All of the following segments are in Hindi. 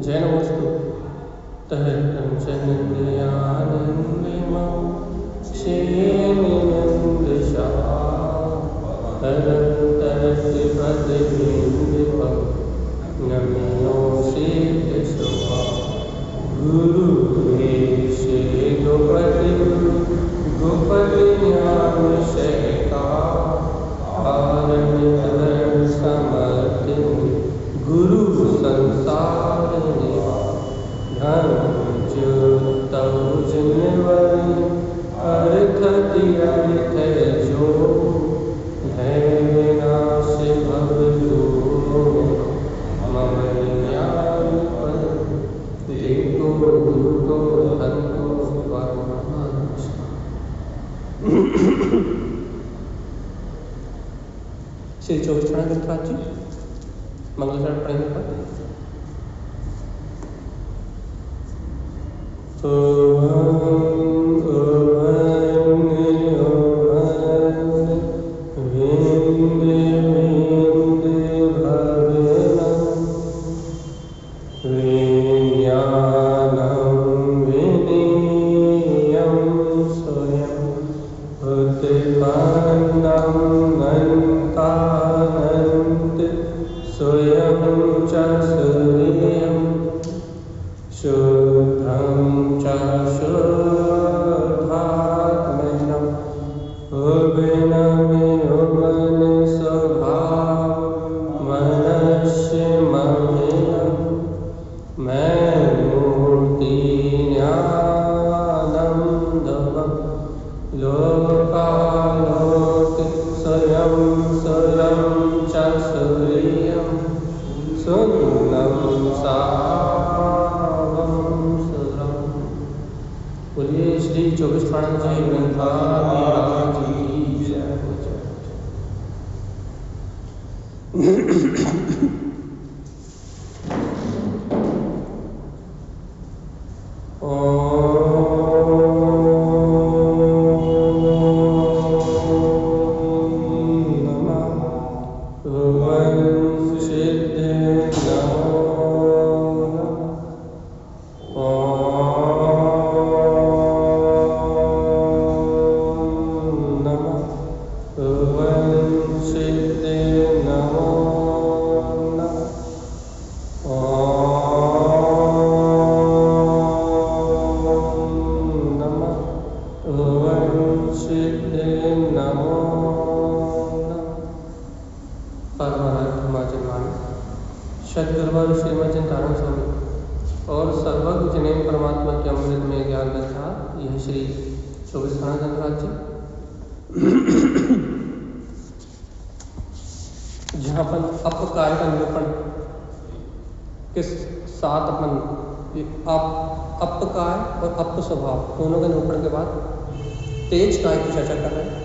जैनवस्तु तहतं चन्द्रियानन्दिमं क्षेमिनन्दशा तरतरति पदविन्दुपं नमिनोषि शुभा गुरुवेशे गोपति ज्ञानशयिका आनन्दधर समर्थिनि गुरु संसारिणि धर्मज्योतौ जिनवरि अर्थ अर्थ जो भय विनाशि भवदूरो मम ज्ञान देखो दूतो हंतो परमांश। श्री 24 ग्रंथराज जी मंगलचरण पढ़ेंगे पर स्वभाव दोनों के निरूपण के बाद तेज काय की चर्चा कर रहे हैं।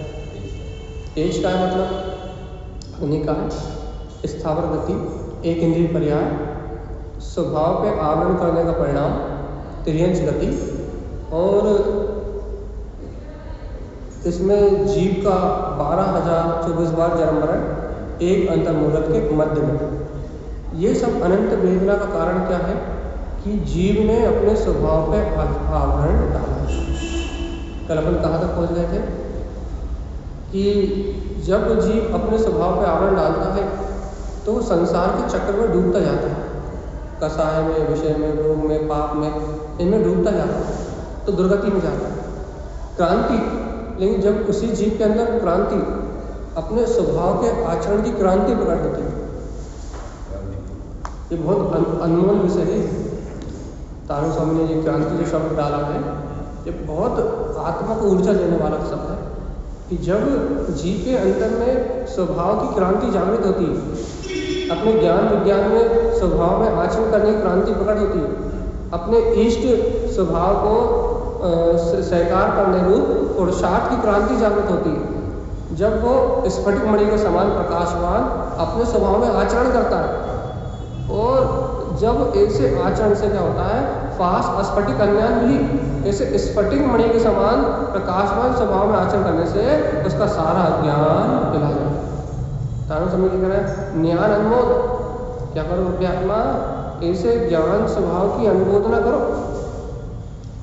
तेज काय मतलब अग्नि काय, स्थावर गति, एक इंद्रिय पर्याय, स्वभाव पे आवरण करने का परिणाम, त्रियंश गति, और इसमें जीव का 12,024 बार जन्म मरण एक अंतर्मुहूर्त के मध्य में। ये सब अनंत वेदना का कारण क्या है कि जीव ने अपने स्वभाव पे आवरण डाला। कल अपन कहाँ तक पहुँच गए थे कि जब जीव अपने स्वभाव पे आवरण डालता है तो संसार के चक्र में डूबता जाता है, कसाय में, विषय में, रोग में, पाप में, इनमें डूबता जाता है तो दुर्गति में जाता है। क्रांति, लेकिन जब उसी जीव के अंदर क्रांति अपने स्वभाव के आचरण की क्रांति प्रकट होती है। ये बहुत अनमोल विषय है। तारू स्वामी ने ये क्रांति जो शब्द डाला है ये बहुत आत्मा को ऊर्जा देने वाला शब्द है कि जब जीव के अंदर में स्वभाव की क्रांति जागृत होती है, अपने ज्ञान विज्ञान में स्वभाव में आचरण करने की क्रांति प्रकट होती है, अपने इष्ट स्वभाव को स्वीकार करने रूप पुरुषार्थ की क्रांति जागृत होती है, जब वो स्फटिक मणि के समान प्रकाशवान अपने स्वभाव में आचरण करता है, और जब ऐसे आचरण से क्या होता है, पास स्फटिक कल्याण मिली, ऐसे स्फटिक मणि के समान प्रकाशवान स्वभाव में आचरण करने से उसका सारा ज्ञान मिला जाए। तारण समय क्या करें, ज्ञान अनमोल क्या करो अध्यात्मा ऐसे ज्ञान स्वभाव की अनुमोदना करो।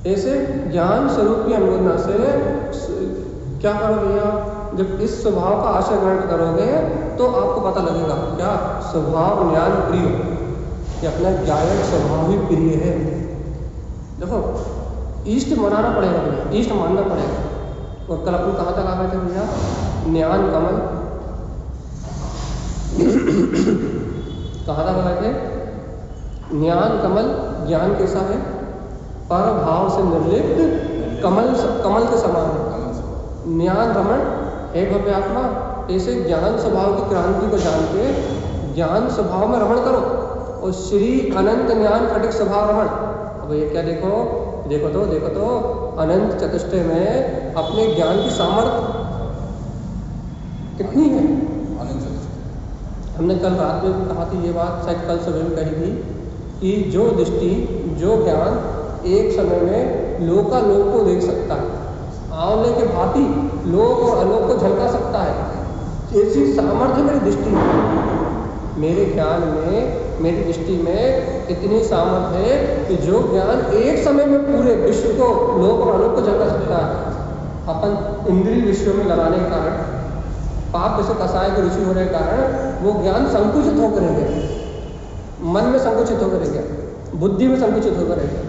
ऐसे ज्ञान स्वरूप की अनुमोदना से क्या करो भैया, जब इस स्वभाव का आशय ग्रहण करोगे तो आपको पता लगेगा क्या स्वभाव ज्ञान प्रिय, कि अपना ज्ञायक स्वभाव ही प्रिय है। देखो इष्ट मनाना पड़ेगा भैया, इष्ट मानना पड़ेगा। और कल अपन कहाँ तक आ गए थे भैया, ज्ञान कमल कहाँ तक आ गए थे, ज्ञान कमल ज्ञान कैसा है, पर भाव से निर्लिप्त कमल के समान है। ज्ञान रमण हे भव्य आत्मा, ऐसे ज्ञान स्वभाव की क्रांति को जान के ज्ञान स्वभाव में रमण करो। और श्री अनंत ज्ञान फटिक स्वभाव रमण। अब ये क्या देखो तो अनंत चतुष्टय में अपने ज्ञान की सामर्थ्य कितनी है। हमने कल रात में भी कहा थी ये बात, शायद कल सुबह में कही थी, कि जो दृष्टि जो ज्ञान एक समय में लोकालोक को देख सकता है, आंवले के भांति लोक और अलोक को झलका सकता है, ऐसी सामर्थ्य मेरी दृष्टि में, मेरे ज्ञान में, मेरी दृष्टि में इतनी सामर्थ्य है कि जो ज्ञान एक समय में पूरे विश्व को लोक और अलोक को झलका सकता है। अपन इंद्रिय विश्व में लगाने के कारण, पाप जैसे कसाय की रुचि होने के कारण वो ज्ञान संकुचित होकर रह गया, मन में संकुचित होकर रह गया, बुद्धि में संकुचित होकर रह गया।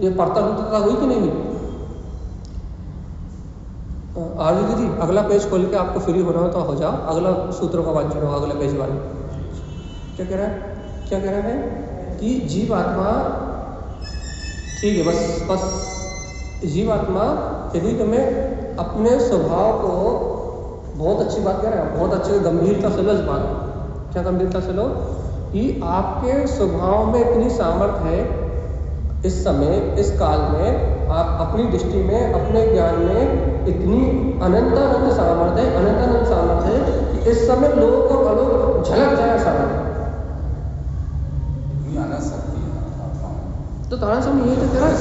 ये पड़ता हुई कि नहीं हुई। आरती दीदी अगला पेज खोल के आपको फ्री होना हो तो हो जाओ, अगला सूत्रों का वाचन हो, अगला पेज वाले। क्या कह रहा है कि जीव आत्मा, ठीक है, बस जीव आत्मा यदि तुम्हें अपने स्वभाव को, बहुत अच्छी बात कह रहे हैं, बहुत अच्छी गंभीरता से लो इस बात। क्या गंभीरता से लो, कि आपके स्वभाव में इतनी सामर्थ्य है इस समय, इस काल में, आप अपनी दृष्टि में, अपने ज्ञान में इतनी अनंतानंद सामर्थ्य है, अनंतानंद सामर्थ्य है कि इस समय लोक और अलोक झलक जाए सामर्थ्य। तो तारा स्वामी ये तो कह रहा है,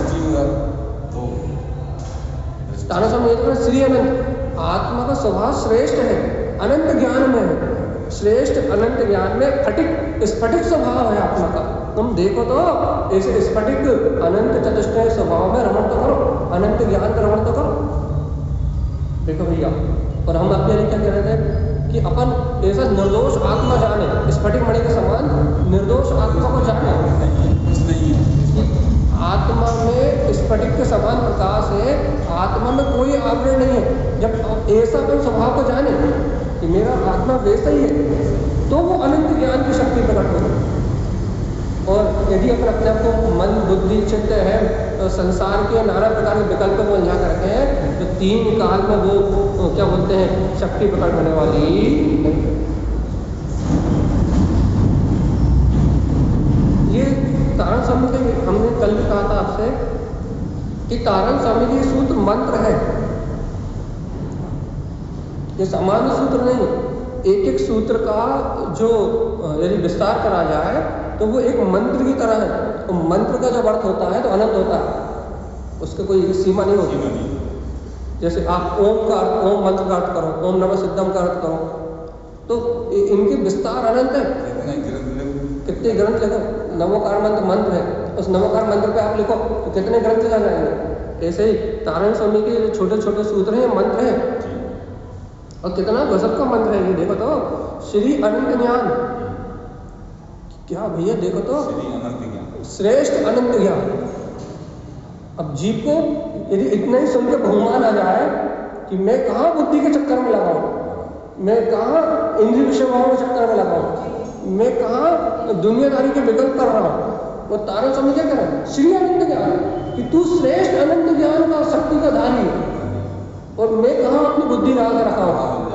तारा स्वामी ये तो कह रहा है, श्री अनंत आत्मा का स्वभाव श्रेष्ठ है, अनंत ज्ञान में है, श्रेष्ठ अनंत ज्ञान में फटिक स्फटिक स्वभाव है आत्मा का। तुम देखो तो ऐसे स्फटिक अनंत चतुष्टय स्वभाव में रमण तो करो, अनंत ज्ञान का रमण तो करो। देखो भैया, और हम अपने लिए क्या कह रहे थे कि अपन ऐसा निर्दोष आत्मा जाने, स्फटिक मणि के समान निर्दोष आत्मा को जाने। आत्मा में स्फटिक के समान प्रकाश है, आत्मा में कोई आवरण नहीं है। जब ऐसा अपन स्वभाव को जाने कि मेरा आत्मा वैसा ही है, तो वो अनंत ज्ञान की शक्ति प्रकट होगी। और यदि अपन अपने आप को मन, बुद्धि, चित्त है, तो संसार के नाना प्रकार के विकल्पों को उलझा करके हैं, तो 3 काल में वो क्या बोलते हैं, शक्ति प्रकट होने वाली नहीं। ये तारण स्वामी के, हमने कल भी कहा था आपसे कि तारण स्वामी के सूत्र मंत्र है, ये सामान्य सूत्र नहीं। एक एक सूत्र का जो यदि विस्तार करा जाए तो वो एक मंत्र की तरह है। तो मंत्र का जब अर्थ होता है तो अनंत होता है, उसके कोई सीमा नहीं होती। जैसे आप ओम का अर्थ, ओम मंत्र का अर्थ करो, ओम नमः सिद्धम का अर्थ करो, तो इनके विस्तार अनंत है। कितने ग्रंथ लिखो, नमोकार मंत्र है, उस नमोकार मंत्र पे आप लिखो तो कितने ग्रंथ जा जाएंगे। ऐसे ही तारण स्वामी के जो छोटे छोटे सूत्र हैं, मंत्र हैं, और कितना गजब का मंत्र है ये। देखो तो श्री अनंत ज्ञान, क्या भैया देखो तो श्रेष्ठ अनंत ज्ञान। अब जीव को यदि इतना ही सुन के बहुमान आ जाए कि मैं कहाँ बुद्धि के चक्कर में लगाऊं, मैं कहाँ इंद्रिय विषय भाव के चक्कर में लगाऊं, मैं कहाँ दुनियादारी के विकल्प कर रहा हूँ। वो तारण स्वामी क्या कर रहा है, श्री अनंत ज्ञान, कि तू श्रेष्ठ अनंत ज्ञान का शक्ति का धारी है, और मैं कहाँ अपनी बुद्धि लगा रखा हूँ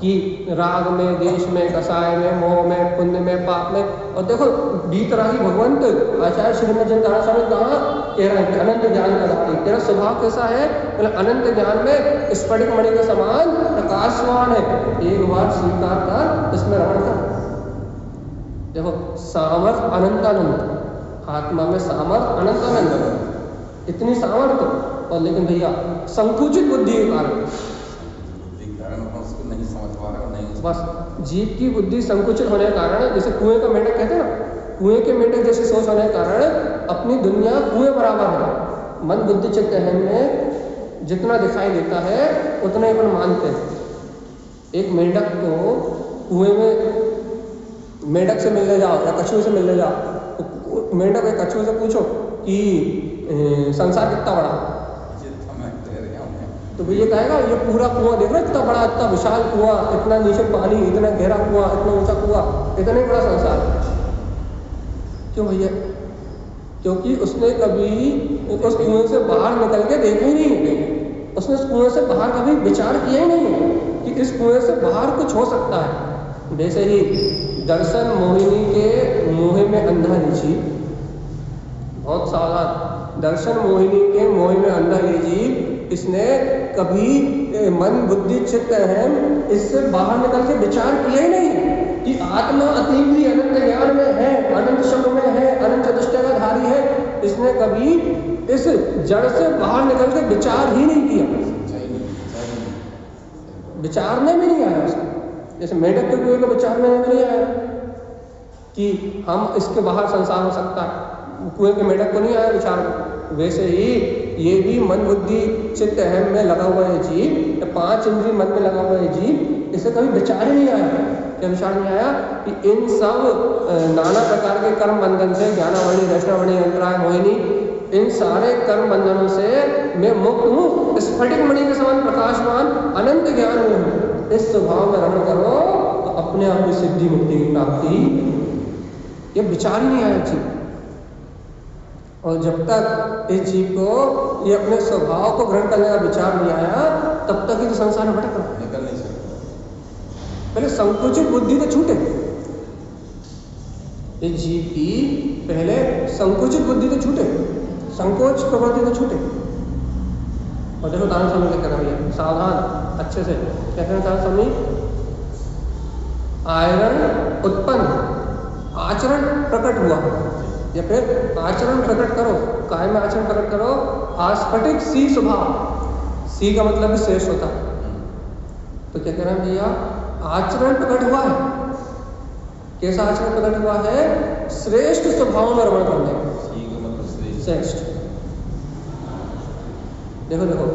कि राग में, देश में, कसाय में, मोह में, पुण्य में, पाप में। और देखो बीतरागी भगवंत आचार्य श्रीमद तारण स्वामी कहाँ कह रहे हैं, अनंत ज्ञान का धारी। तेरा स्वभाव कैसा है, मतलब अनंत ज्ञान में स्फटिक मणि के समान प्रकाशवान है। एक बार स्वीकार कर, इसमें रमण कर। देखो सामर्थ अनंतानंद, आत्मा में सामर्थ अनंतानंद, इतनी सामर्थ, और लेकिन भैया संकुचित बुद्धि के कारण बस जीव की बुद्धि संकुचित होने के कारण, जैसे कुएं का मेंढक कहते हैं ना, कुएं के मेंढक जैसी सोच होने के कारण अपनी दुनिया कुएं बराबर है। मन बुद्धि चित्त अहम में जितना दिखाई देता है उतना ही अपन मानते हैं। एक मेंढक को कुएं में मेंढक से मिलने जाओ या कछुए से मिलने जाओ तो मेंढक एक कछुए से पूछो कि संसार कितना बड़ा, तो वो ये कहेगा ये पूरा कुआं देख रहे इतना बड़ा, इतना विशाल कुआं, इतना नीचे पानी, इतना गहरा कुआं, इतना ऊंचा कुआं, इतना ही बड़ा संसार। क्यों भैया? क्योंकि उसने कभी उस कुएं से बाहर निकल के देखा ही नहीं, उसने उस कुएं से बाहर कभी विचार किया ही नहीं कि इस कुएं से बाहर कुछ हो सकता है। वैसे ही दर्शन मोहिनी के मोह में अंधा लीची, बहुत सावधान, दर्शन मोहिनी के मोह में अंधा लीची, इसने कभी मन बुद्धि चित्त अहम इससे बाहर निकल के विचार किया ही नहीं कि आत्मा अतीन्द्रिय अनंत ज्ञान में है, अनंत शब्द में है, अनंत चतुष्टय का धारी है। इसने कभी इस जड़ से बाहर निकल के विचार ही नहीं किया, विचारने में नहीं आया उसको। जैसे मेंढक के कुएं को विचारने में नहीं आया कि हम इसके बाहर संसार हो सकता है, कुएं के मेंढक को नहीं आया विचार को। वैसे ही ये भी मन बुद्धि चित्त अहम में लगा हुआ है जीव, या 5 इंद्रिय मन में लगा हुआ है जीव, इसे कभी विचार ही नहीं आया। क्या विचार नहीं आया कि इन सब नाना प्रकार के कर्म बंधन से, ज्ञानावणी, दर्शनावणी, अंतराय, मोहिनी, इन सारे कर्म बंधनों से मैं मुक्त हूँ, स्फटिक मणि के समान प्रकाशमान अनंत ज्ञान में हूँ। इस स्वभाव में रमण करो तो अपने आप की सिद्धि मुक्ति की प्राप्ति, ये विचार ही नहीं आया जीव। और जब तक इस जीव को ये अपने स्वभाव को ग्रहण करने का विचार नहीं आया, तब तक ही तो संसार में भटक रहा, निकल नहीं सकता। पहले संकुचित बुद्धि तो छूटे, इस जीव की पहले संकुचित बुद्धि तो छूटे, संकोच प्रवृत्ति तो छूटे। और देखो दान स्वामी क्या कहना भैया, सावधान अच्छे से क्या कहना दान स्वामी, आयरण उत्पन्न आचरण प्रकट हुआ, या फिर आचरण प्रकट करो, काय में आचरण प्रकट करो, आस्फटिक सी स्वभाव, सी का मतलब श्रेष्ठ होता है। तो क्या कह रहे हैं भैया, आचरण प्रकट हुआ है। कैसा आचरण प्रकट हुआ है? श्रेष्ठ स्वभाव में रमण करने का, श्रेष्ठ। देखो देखो,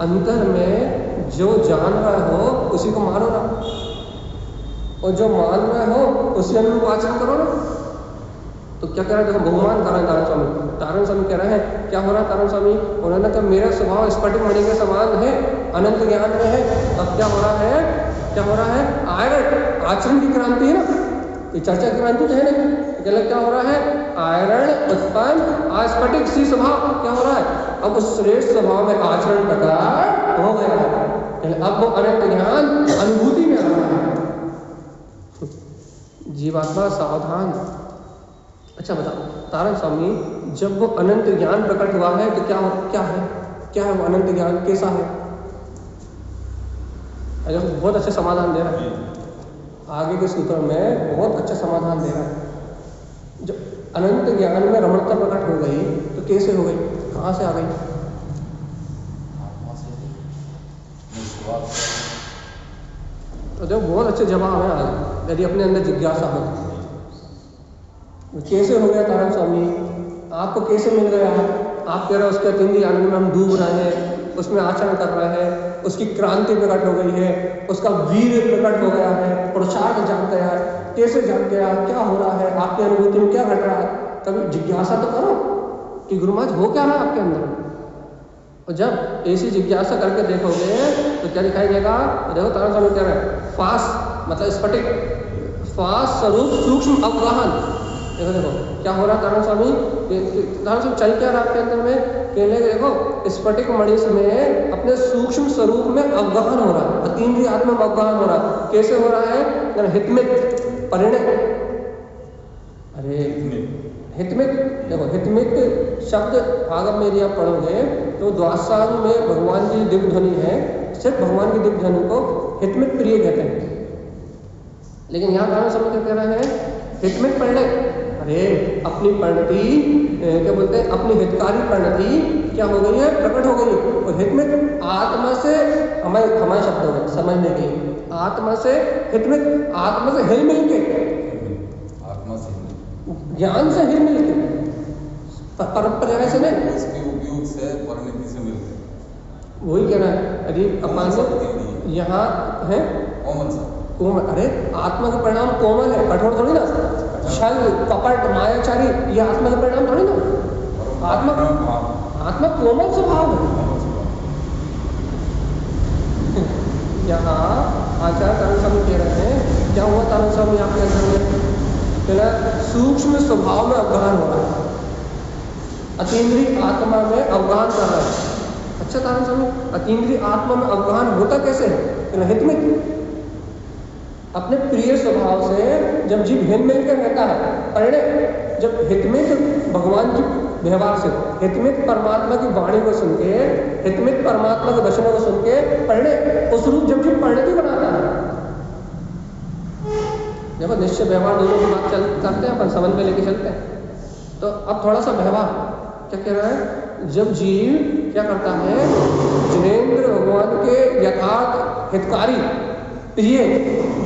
अंतर में जो जान रहे हो उसी को मानो ना, और जो मान रहे हो उसी अनुरूप आचरण करो ना। तो क्या कह रहे हैं, देखो बहुमान कर रहे हैं तारण स्वामी। तारण स्वामी कह रहे हैं क्या हो रहा है तारण स्वामी, उन्होंने कहा मेरा स्वभाव स्फटिक मणि के समान है, अनंत ज्ञान में है। अब क्या हो रहा है, क्या हो रहा है, आयरण आचरण की क्रांति है ना, ये चर्चा की क्रांति तो है नहीं। तो क्या हो रहा है, आयरण उत्पन्न आस्फटिक सी स्वभाव, क्या हो रहा है, अब उस श्रेष्ठ स्वभाव में आचरण प्रकट हो गया है। अब वो अनंत ज्ञान अनुभूति में आ रहा है। जीवात्मा सावधान। अच्छा बताओ तारण स्वामी, जब वो अनंत ज्ञान प्रकट हुआ है तो क्या है वो अनंत ज्ञान, कैसा है? बहुत अच्छा समाधान दे रहा है, आगे के सूत्र में बहुत अच्छा समाधान दे रहा है। जब अनंत ज्ञान में रमणता प्रकट हो गई तो कैसे हो गई, कहाँ से आ गई? तो देखो बहुत अच्छे जवाब है आज, यदि अपने अंदर जिज्ञासा हो। कैसे हो गया तारण स्वामी, आपको कैसे मिल गया? आप कह रहे हो उसके अतीन्द्रिय आनंद में हम डूब रहे हैं, उसमें आचरण कर रहे हैं, उसकी क्रांति प्रकट हो गई है, उसका वीर प्रकट हो गया है, पुरुषार्थ जाग गया है। कैसे जाग गया, क्या हो रहा है, आपकी अनुभूति में क्या घट रहा है? कभी जिज्ञासा तो करो कि गुरु महाराज हो क्या रहा है आपके अंदर। और जब ऐसी जिज्ञासा करके देखोगे तो क्या दिखाई देगा? देखो तारण स्वामी कह रहे हैं फास मतलब स्फटिक, फास स्वरूप सूक्ष्म अवगाहन। देखो क्या हो रहा है तारण स्वामी, तारण स्वामी चल क्या रहा है आपके अंदर में? कहने के देखो स्फटिक मणि में अपने सूक्ष्म स्वरूप में अवगाहन हो रहा है, अतीन्द्रिय आत्मा में अवगाहन हो रहा है। कैसे हो रहा है? हितमित परिणय, अरे हितमित, देखो हितमित शब्द आगम में यदि आप पढ़ोगे तो द्वादशांग में भगवान की दिव्य ध्वनि है, सिर्फ भगवान की दिव्य ध्वनि को हितमित प्रिय कहते हैं। लेकिन यहाँ तारण स्वामी कह रहे हैं हितमित परिणय, अरे अपनी परिणति क्या बोलते हैं, अपनी हितकारी परिणति क्या हो गई है, प्रकट हो गई है। और हितमित आत्मा से हमारे शब्दों में समझने के, आत्मा से हितमित, आत्मा से हिल मिल के, आत्मा से ज्ञान से हिल मिल के, पर्याय से नहीं, उसके उपयोग से परिणति से मिलते हैं। वही कहना है। यदि अपन यहाँ है कोमल सा कोमल, अरे आत्मा का परिणाम कोमल है, कठोर थोड़ी ना। छल कपट मायाचारी ये आत्मा का परिणाम थोड़ी ना। आत्मा कोमल स्वभाव है। यहाँ आचार्य तारण स्वामी कह रहे हैं, क्या हुआ तारण स्वामी आपके अंदर में? सूक्ष्म स्वभाव में अवगाहन हो रहा है, अतीन्द्रिय आत्मा में अवगाहन कर रहा है। अच्छा तारण स्वामी, अतीन्द्रिय आत्मा में अवगाहन होता कैसे है? हित में अपने प्रिय स्वभाव से जब जीव हिल मिल कर रहता है, परिणय जब हितमित भगवान की व्यवहार से, हितमित परमात्मा की वाणी को सुन के, हितमित परमात्मा के वचनों को सुन के परिणय उस रूप जब जीव परिणति बनाता है। देखो निश्चय व्यवहार दोनों की बात करते हैं, अपन समझ में लेके चलते हैं। तो अब थोड़ा सा व्यवहार क्या कह रहा है? जब जीव क्या करता है, जिनेंद्र भगवान के यथार्थ हितकारी प्रिय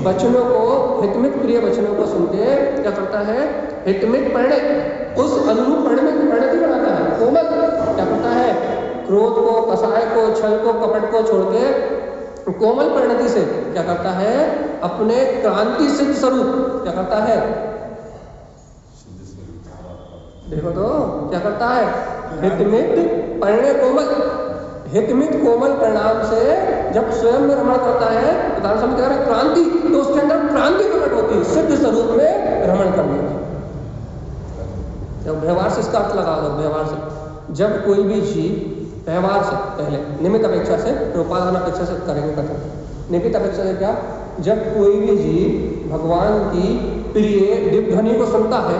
वचनों को, हितमित प्रिय वचनों को सुन के क्या करता है, हितमित परिणय उस अनुरूप परिणति बनाता है। कोमल क्या करता है, क्रोध को, कसाय को, छल को, कपट को छोड़ के कोमल परिणति से क्या करता है, अपने क्रांति सिद्ध स्वरूप क्या करता है, देखो तो क्या करता है, हितमित परिणय कोमल, हितमित कोमल परिणाम से जब स्वयं में रमण करता है, उदाहरण समझ कह रहे क्रांति, तो उसके अंदर क्रांति प्रकट होती है, सिद्ध स्वरूप में रमण करने की। जब व्यवहार से इसका अर्थ लगा दो, व्यवहार से जब कोई भी जीव व्यवहार से पहले निमित्त अपेक्षा से, फिर उपादान अपेक्षा से करेंगे कथन। निमित्त अपेक्षा से क्या, जब कोई भी जीव भगवान की प्रिय दिव्य ध्वनि को सुनता है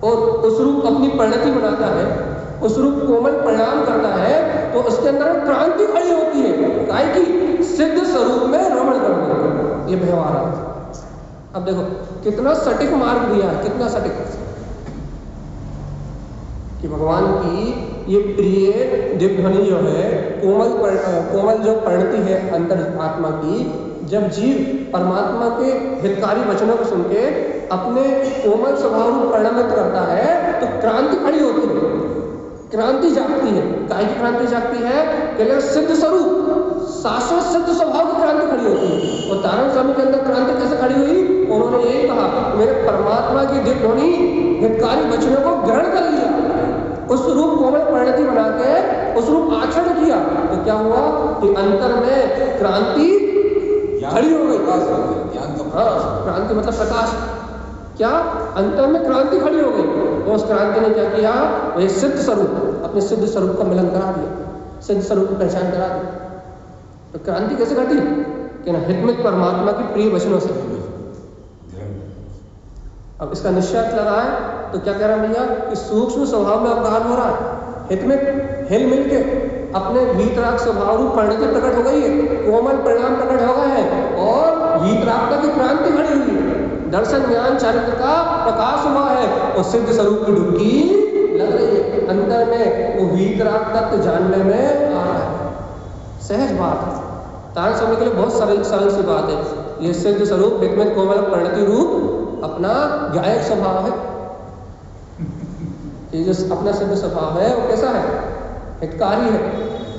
और उस रूप अपनी परिणति बनाता है, उस रूप कोमल परिणाम करता है, तो उसके अंदर क्रांति खड़ी होती है, काय की सिद्ध स्वरूप में रमण करने का ये व्यवहार है। अब देखो कितना सटीक मार्ग दिया है, कितना सटीक कि भगवान की ये प्रिय दिव्य ध्वनि जो है, कोमल जो परिणति है अंतर आत्मा की, जब जीव परमात्मा के हितकारी वचनों को सुन के अपने कोमल स्वभाव रूप परिणमित करता है, तो क्रांति खड़ी होती है, क्रांति जागती है। काय की क्रांति जागती है? केवल सिद्ध स्वरूप, शाश्वत सिद्ध स्वभाव की क्रांति खड़ी होती है। और तारण स्वामी के अंदर क्रांति कैसे खड़ी हुई? उन्होंने यही कहा, मेरे परमात्मा की दिव्य ध्वनि हितकारी वचनों को ग्रहण कर लिया, उस रूप कोमल परिणति बना के उस रूप आचरण किया, तो क्या हुआ कि अंतर में क्रांति खड़ी हो गई। हाँ, क्रांति मतलब प्रकाश। क्या अंतर में क्रांति खड़ी हो गई, तो उस क्रांति ने क्या किया, वही सिद्ध स्वरूप, अपने सिद्ध स्वरूप का मिलन करा दिया, सिद्ध स्वरूप की पहचान करा दी। तो क्रांति कैसे घटी? कि ना हितमित परमात्मा की प्रिय वचनों से। अब इसका निश्चय लगा है, तो क्या कह रहा है भैया कि सूक्ष्म स्वभाव में अवगाहन हो रहा है, हितमित हिल मिल के अपने वीतराग स्वभाव रूप परिणति प्रकट हो गई है, कोमल परिणाम प्रकट हो गए हैं, और वीतरागता की क्रांति खड़ी हुई है, दर्शन ज्ञान चारित्र का प्रकाश हुआ है, और सिद्ध स्वरूप की डुबकी लग रही है। अंदर में वो वीतराग तत्व जानने में आ रहा है। सहज बात है, तारण स्वामी के लिए बहुत सरल सी बात है। ये सिद्ध स्वरूप हितमित कोमल परिणति रूप अपना गायक स्वभाव है। ये जो अपना सिद्ध स्वभाव है वो कैसा है? हितकारी है,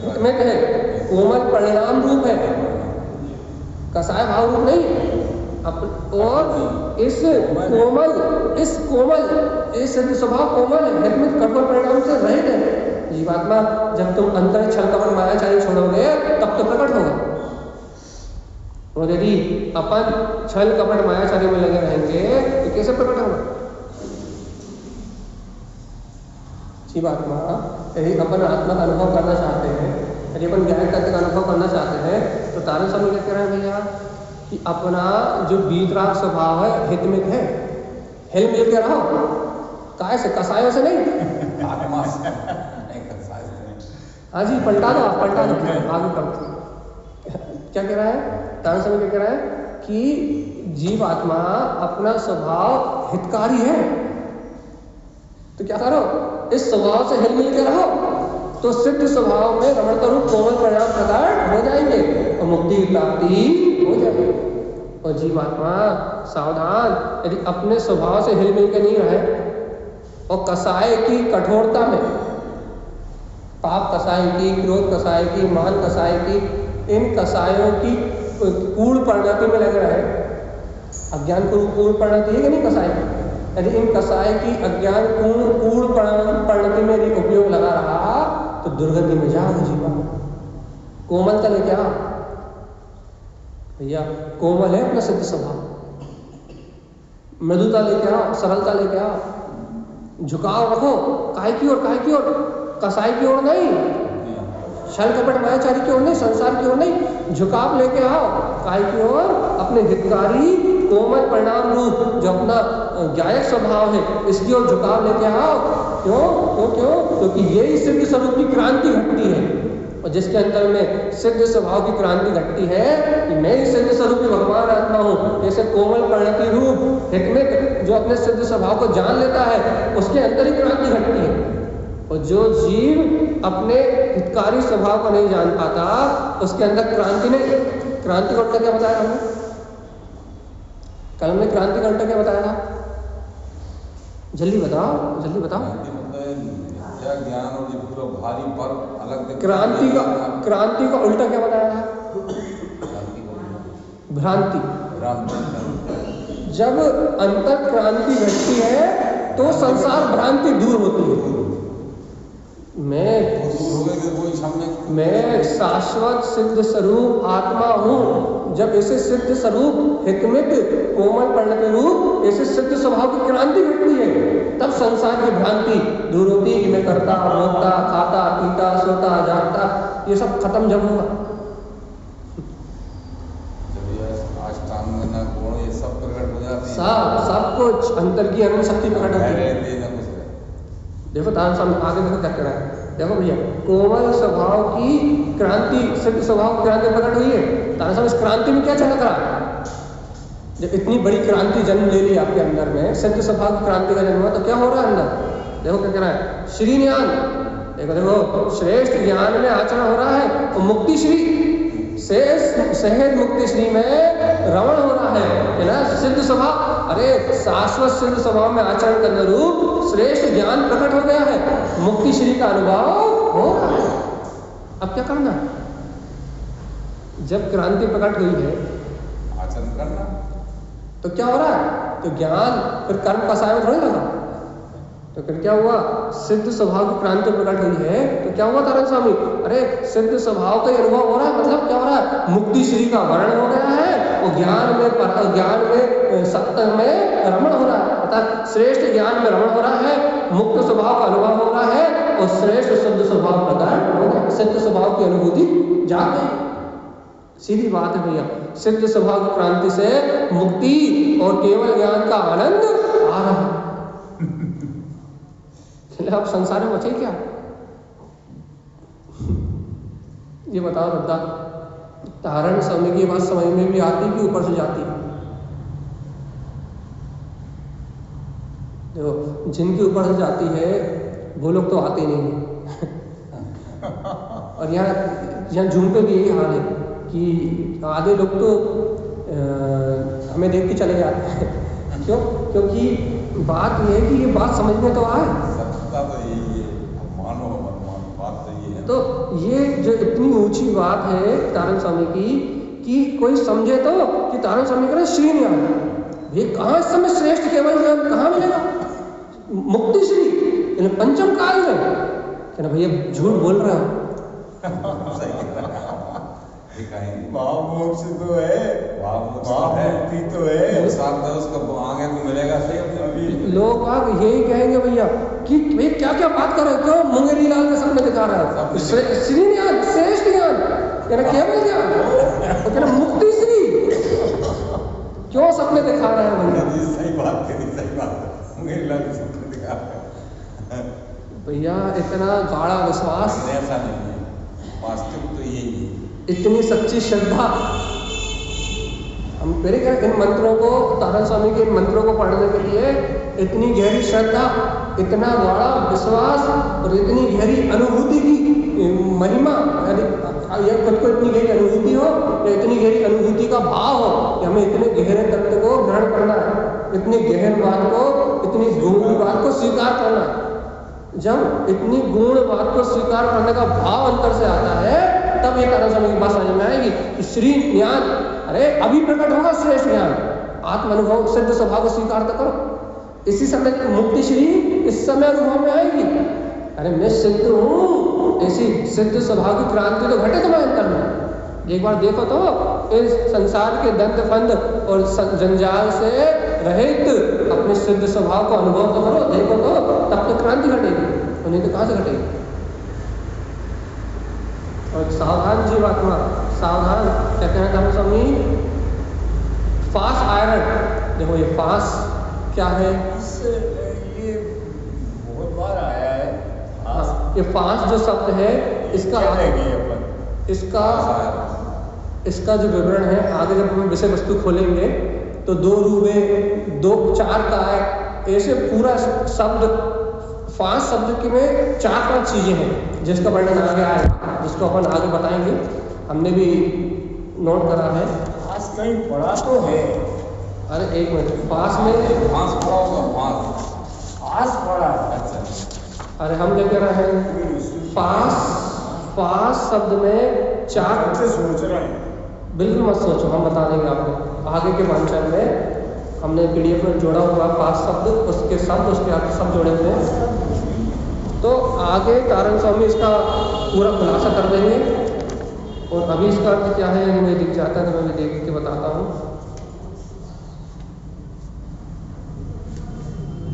हितमित है, कोमल परिणाम रूप है, कसाय भाव रूप नहीं। और इस कोमल सिद्ध स्वभाव कोमल है, हितमित कठोर परिणाम से रहित है। जीवात्मा जब तुम अंतर छल कपट मायाचारी छोड़ोगे तब तो प्रकट होगा। और यदि अपन छल कपट मायाचारी में लगे रहेंगे तो कैसे प्रकट होगा? जीवात्मा यदि अपन आत्मा का अनुभव करना चाहते हैं, यदि अपन ज्ञान तत्व का अनुभव करना चाहते हैं, तो तारण स्वामी क्या कह रहे हैं भैया कि अपना जो वीतराग स्वभाव है हितमित है, हिल मिल के रहो, काय से? कसायों से नहीं। हाँ जी, पलटा दो, आप पलटा दो, आगे करो। क्या कह रहा है तारण स्वामी? क्या कह रहा है कि जीवात्मा अपना स्वभाव हितकारी है, तो क्या करो, इस स्वभाव से हिल मिल के रहो, तो सिद्ध स्वभाव में रमणता रूप कोमल परिणाम प्रकट हो जाएंगे और मुक्ति की प्राप्ति हो जाएगी। और जीवात्मा सावधान, यदि अपने स्वभाव से हिल मिल के नहीं रहे, और कसाय की कठोरता में, पाप कसाय की, क्रोध कसाय की, मान कसाय की, इन कसायों की कूड़ परिणति में लग रहा है। अज्ञान को कूड़ परिणति है कि नहीं कसाय की? यदि इन कसाय की अज्ञान कूड़ परिणति में यदि उपयोग लगा रहा तो दुर्गति में जाओगे जीवन। कोमलता लेके आओ भैया, कोमल है अपना सिद्ध स्वभाव, मृदुता लेके आओ, सरलता लेके आओ, झुकाव रखो काय की ओर, काय की ओर, कसाई की ओर नहीं, छल कपट मायाचारी की ओर नहीं, संसार की ओर नहीं, झुकाव लेके आओ काय की ओर, अपने हितकारी कोमल परिणाम रूप जो अपना गायक स्वभाव है इसकी ओर झुकाव लेके आओ। क्यों क्यों क्यों? क्योंकि यही सिद्ध स्वरूप की क्रांति घटती है, और जिसके अंदर में सिद्ध स्वभाव की क्रांति घटती है कि मैं ही सिद्ध स्वरूपी भगवान आत्मा हूँ, जैसे कोमल परिणति रूप हितमित जो अपने सिद्ध स्वभाव को जान लेता है उसके अंदर ही क्रांति घटती है। और जो जीव अपने हितकारी स्वभाव को नहीं जान पाता उसके अंदर क्रांति नहीं। क्रांति का उल्टा क्या बताया हमने? कल हमने क्रांति का उल्टा क्या बताया था? जल्दी बताओ, जल्दी बताओ। ज्ञान और ये पूरा भारी पर अलग क्रांति का उल्टा क्या बताया था? भ्रांति। जब अंतर क्रांति घटती है तो संसार भ्रांति दूर होती है। मैं शाश्वत सिद्ध स्वरूप आत्मा हूँ। जब ऐसे सिद्ध स्वरूप हितमित कोमल परिणति रूप ऐसे सिद्ध स्वभाव की क्रांति घटती है तब संसार की भ्रांति दूर होती है कि मैं करता, भोगता, खाता, पीता, सोता, जागता, ये सब खत्म जब होगा। ये सब प्रकट हो जाती है, सब कुछ अंतर की अनंत शक्ति प्रकट होती है। देखो दान सामने आगे देखो क्या कह रहा है। देखो भैया, कोमल स्वभाव की क्रांति, सिद्ध स्वभाव की क्रांति प्रकट हुई है। दान साहब, इस क्रांति में क्या चमक रहा है? जब इतनी बड़ी क्रांति जन्म ले ली आपके अंदर में, सिद्ध स्वभाव की क्रांति का जन्म हुआ, तो क्या हो रहा है अंदर? देखो क्या कह रहा है, श्री ज्ञान। देखो देखो, श्रेष्ठ ज्ञान में आचरण हो रहा है और मुक्ति श्री सहज मुक्ति श्री में रमण हो रहा है ना, सिद्ध स्वभाव। अरे शाश्वत सिद्ध स्वभाव में आचरण करने रूप श्रेष्ठ ज्ञान प्रकट हो गया है, मुक्ति श्री का अनुभव हो रहा है। अब क्या करना है? जब क्रांति प्रकट हुई है आचरण करना, तो क्या हो रहा है? तो ज्ञान फिर कर्म कसाय में थोड़ी लगा, तो फिर क्या हुआ? सिद्ध स्वभाव की क्रांति प्रकट हुई है तो क्या हुआ तारण स्वामी? अरे सिद्ध स्वभाव का अनुभव हो रहा है, मतलब क्या हो रहा है? मुक्ति श्री का वर्ण हो गया है और ज्ञान में सत्य में रमण हो रहा है, अर्थात श्रेष्ठ ज्ञान में रमण हो रहा है, मुक्त स्वभाव का अनुभव हो रहा है और श्रेष्ठ सिद्ध स्वभाव प्रदान हो गया, सिद्ध स्वभाव की अनुभूति जाग गई। सीधी बात है भैया, सिद्ध स्वभाव की क्रांति से मुक्ति और केवल ज्ञान का आनंद आ रहा है। आप संसार में बचे क्या? ये बताओ रद्दा, तारण समय की बात समझ में भी आती कि ऊपर से जाती? देखो, जिनके ऊपर से जाती है वो लोग तो आते नहीं है। और यहाँ जूम पे भी यही हाल है कि आधे लोग तो हमें देख के चले जाते हैं। क्यों? क्योंकि बात यह है कि ये बात समझ में तो आए। तो यही है, मानो बात तो ये है। तो ये जो इतनी ऊंची बात है तारण स्वामी की कि कोई समझे तो कि तारण स्वामी कह श्री ज्ञान, ये कहाँ इस समय श्रेष्ठ केवल ज्ञान कहाँ मिलेगा? मुक्ति श्री पंचम काल में। कहना भैया झूठ बोल रहे हो। भाव मोक्ष तो है, भाव मुक्ति तो है, उसका आगे तो मिलेगा सही। अभी लोग आप यही कहेंगे भैया कि भाई क्या क्या बात कर रहे हो, क्यों मुंगेरी लाल के सामने दिखा रहा है श्री ज्ञान, श्रेष्ठ ज्ञान, कहना केवल ज्ञान, तो कहना मुक्ति श्री, क्यों सपने दिखा रहा है भैया? सही बात है, सही बात है, मुंगेरी लाल के सामने दिखा रहा है भैया। इतना गाढ़ा विश्वास ऐसा नहीं है, वास्तविक तो यही है। इतनी सच्ची श्रद्धा, हम पहले क्या, इन मंत्रों को, तारण स्वामी के इन मंत्रों को पढ़ने के लिए इतनी गहरी श्रद्धा, इतना गाढ़ा विश्वास और इतनी गहरी अनुभूति की महिमा, या खुद को इतनी गहरी अनुभूति हो या इतनी गहरी अनुभूति का भाव हो कि हमें इतने गहरे तत्व को ग्रहण करना है, इतनी गहन बात को, इतनी गूढ़ बात को स्वीकार करना, जब इतनी गूढ़ बात को स्वीकार करने का भाव अंतर से आता है, तब ये कारण समय की बात समझ में आएगी कि श्री ज्ञान, अरे अभी प्रकट होगा श्रेष्ठ ज्ञान, आत्म अनुभव सिद्ध स्वभाव को स्वीकार तो करो। इसी समय मुक्ति श्री इस समय अनुभव में आएगी। अरे मैं सिद्ध हूँ, ऐसी सिद्ध स्वभाव की क्रांति तो घटे तुम्हारे अंतर में। एक बार देखो तो इस संसार के दंड फंद और जंजाल से रहित अपने सिद्ध स्वभाव को अनुभव तो करो, देखो तो, तब तो क्रांति घटेगी, और नहीं तो कहाँ से घटेगी। और सावधान जीवात्मा, सावधान क्या कहना था स्वामी, फास आयरन। देखो ये फास क्या है, ये बहुत बार आया है। ये फास जो शब्द है इसका जो विवरण है, आगे जब हम विषय वस्तु खोलेंगे तो दो रूबे, दो चार का ऐसे पूरा शब्द, फास शब्द की में 4-5 चीजें हैं जिसका वर्णन आगे आएगा, जिसको अपन आगे बताएंगे। हमने भी नोट करा है। फास कहीं पढ़ा तो है। अरे एक मिनट, फास में फास पढ़ा होगा, फास पढ़ा। अच्छा, अरे हम क्या कह रहे हैं, फास शब्द में 4 से सोच रहे हैं। बिल्कुल मत सोचो, हम बता देंगे आपको आगे के वांचन में। हमने पीडीएफ में जोड़ा हुआ फास शब्द, उसके शब्द, उसके आगे सब जोड़े हुए हैं। तो आगे कारण स्वामी इसका पूरा खुलासा कर देंगे, और अभी इसका अर्थ क्या है मुझे दिख जाता है तो मैं देख के बताता हूँ।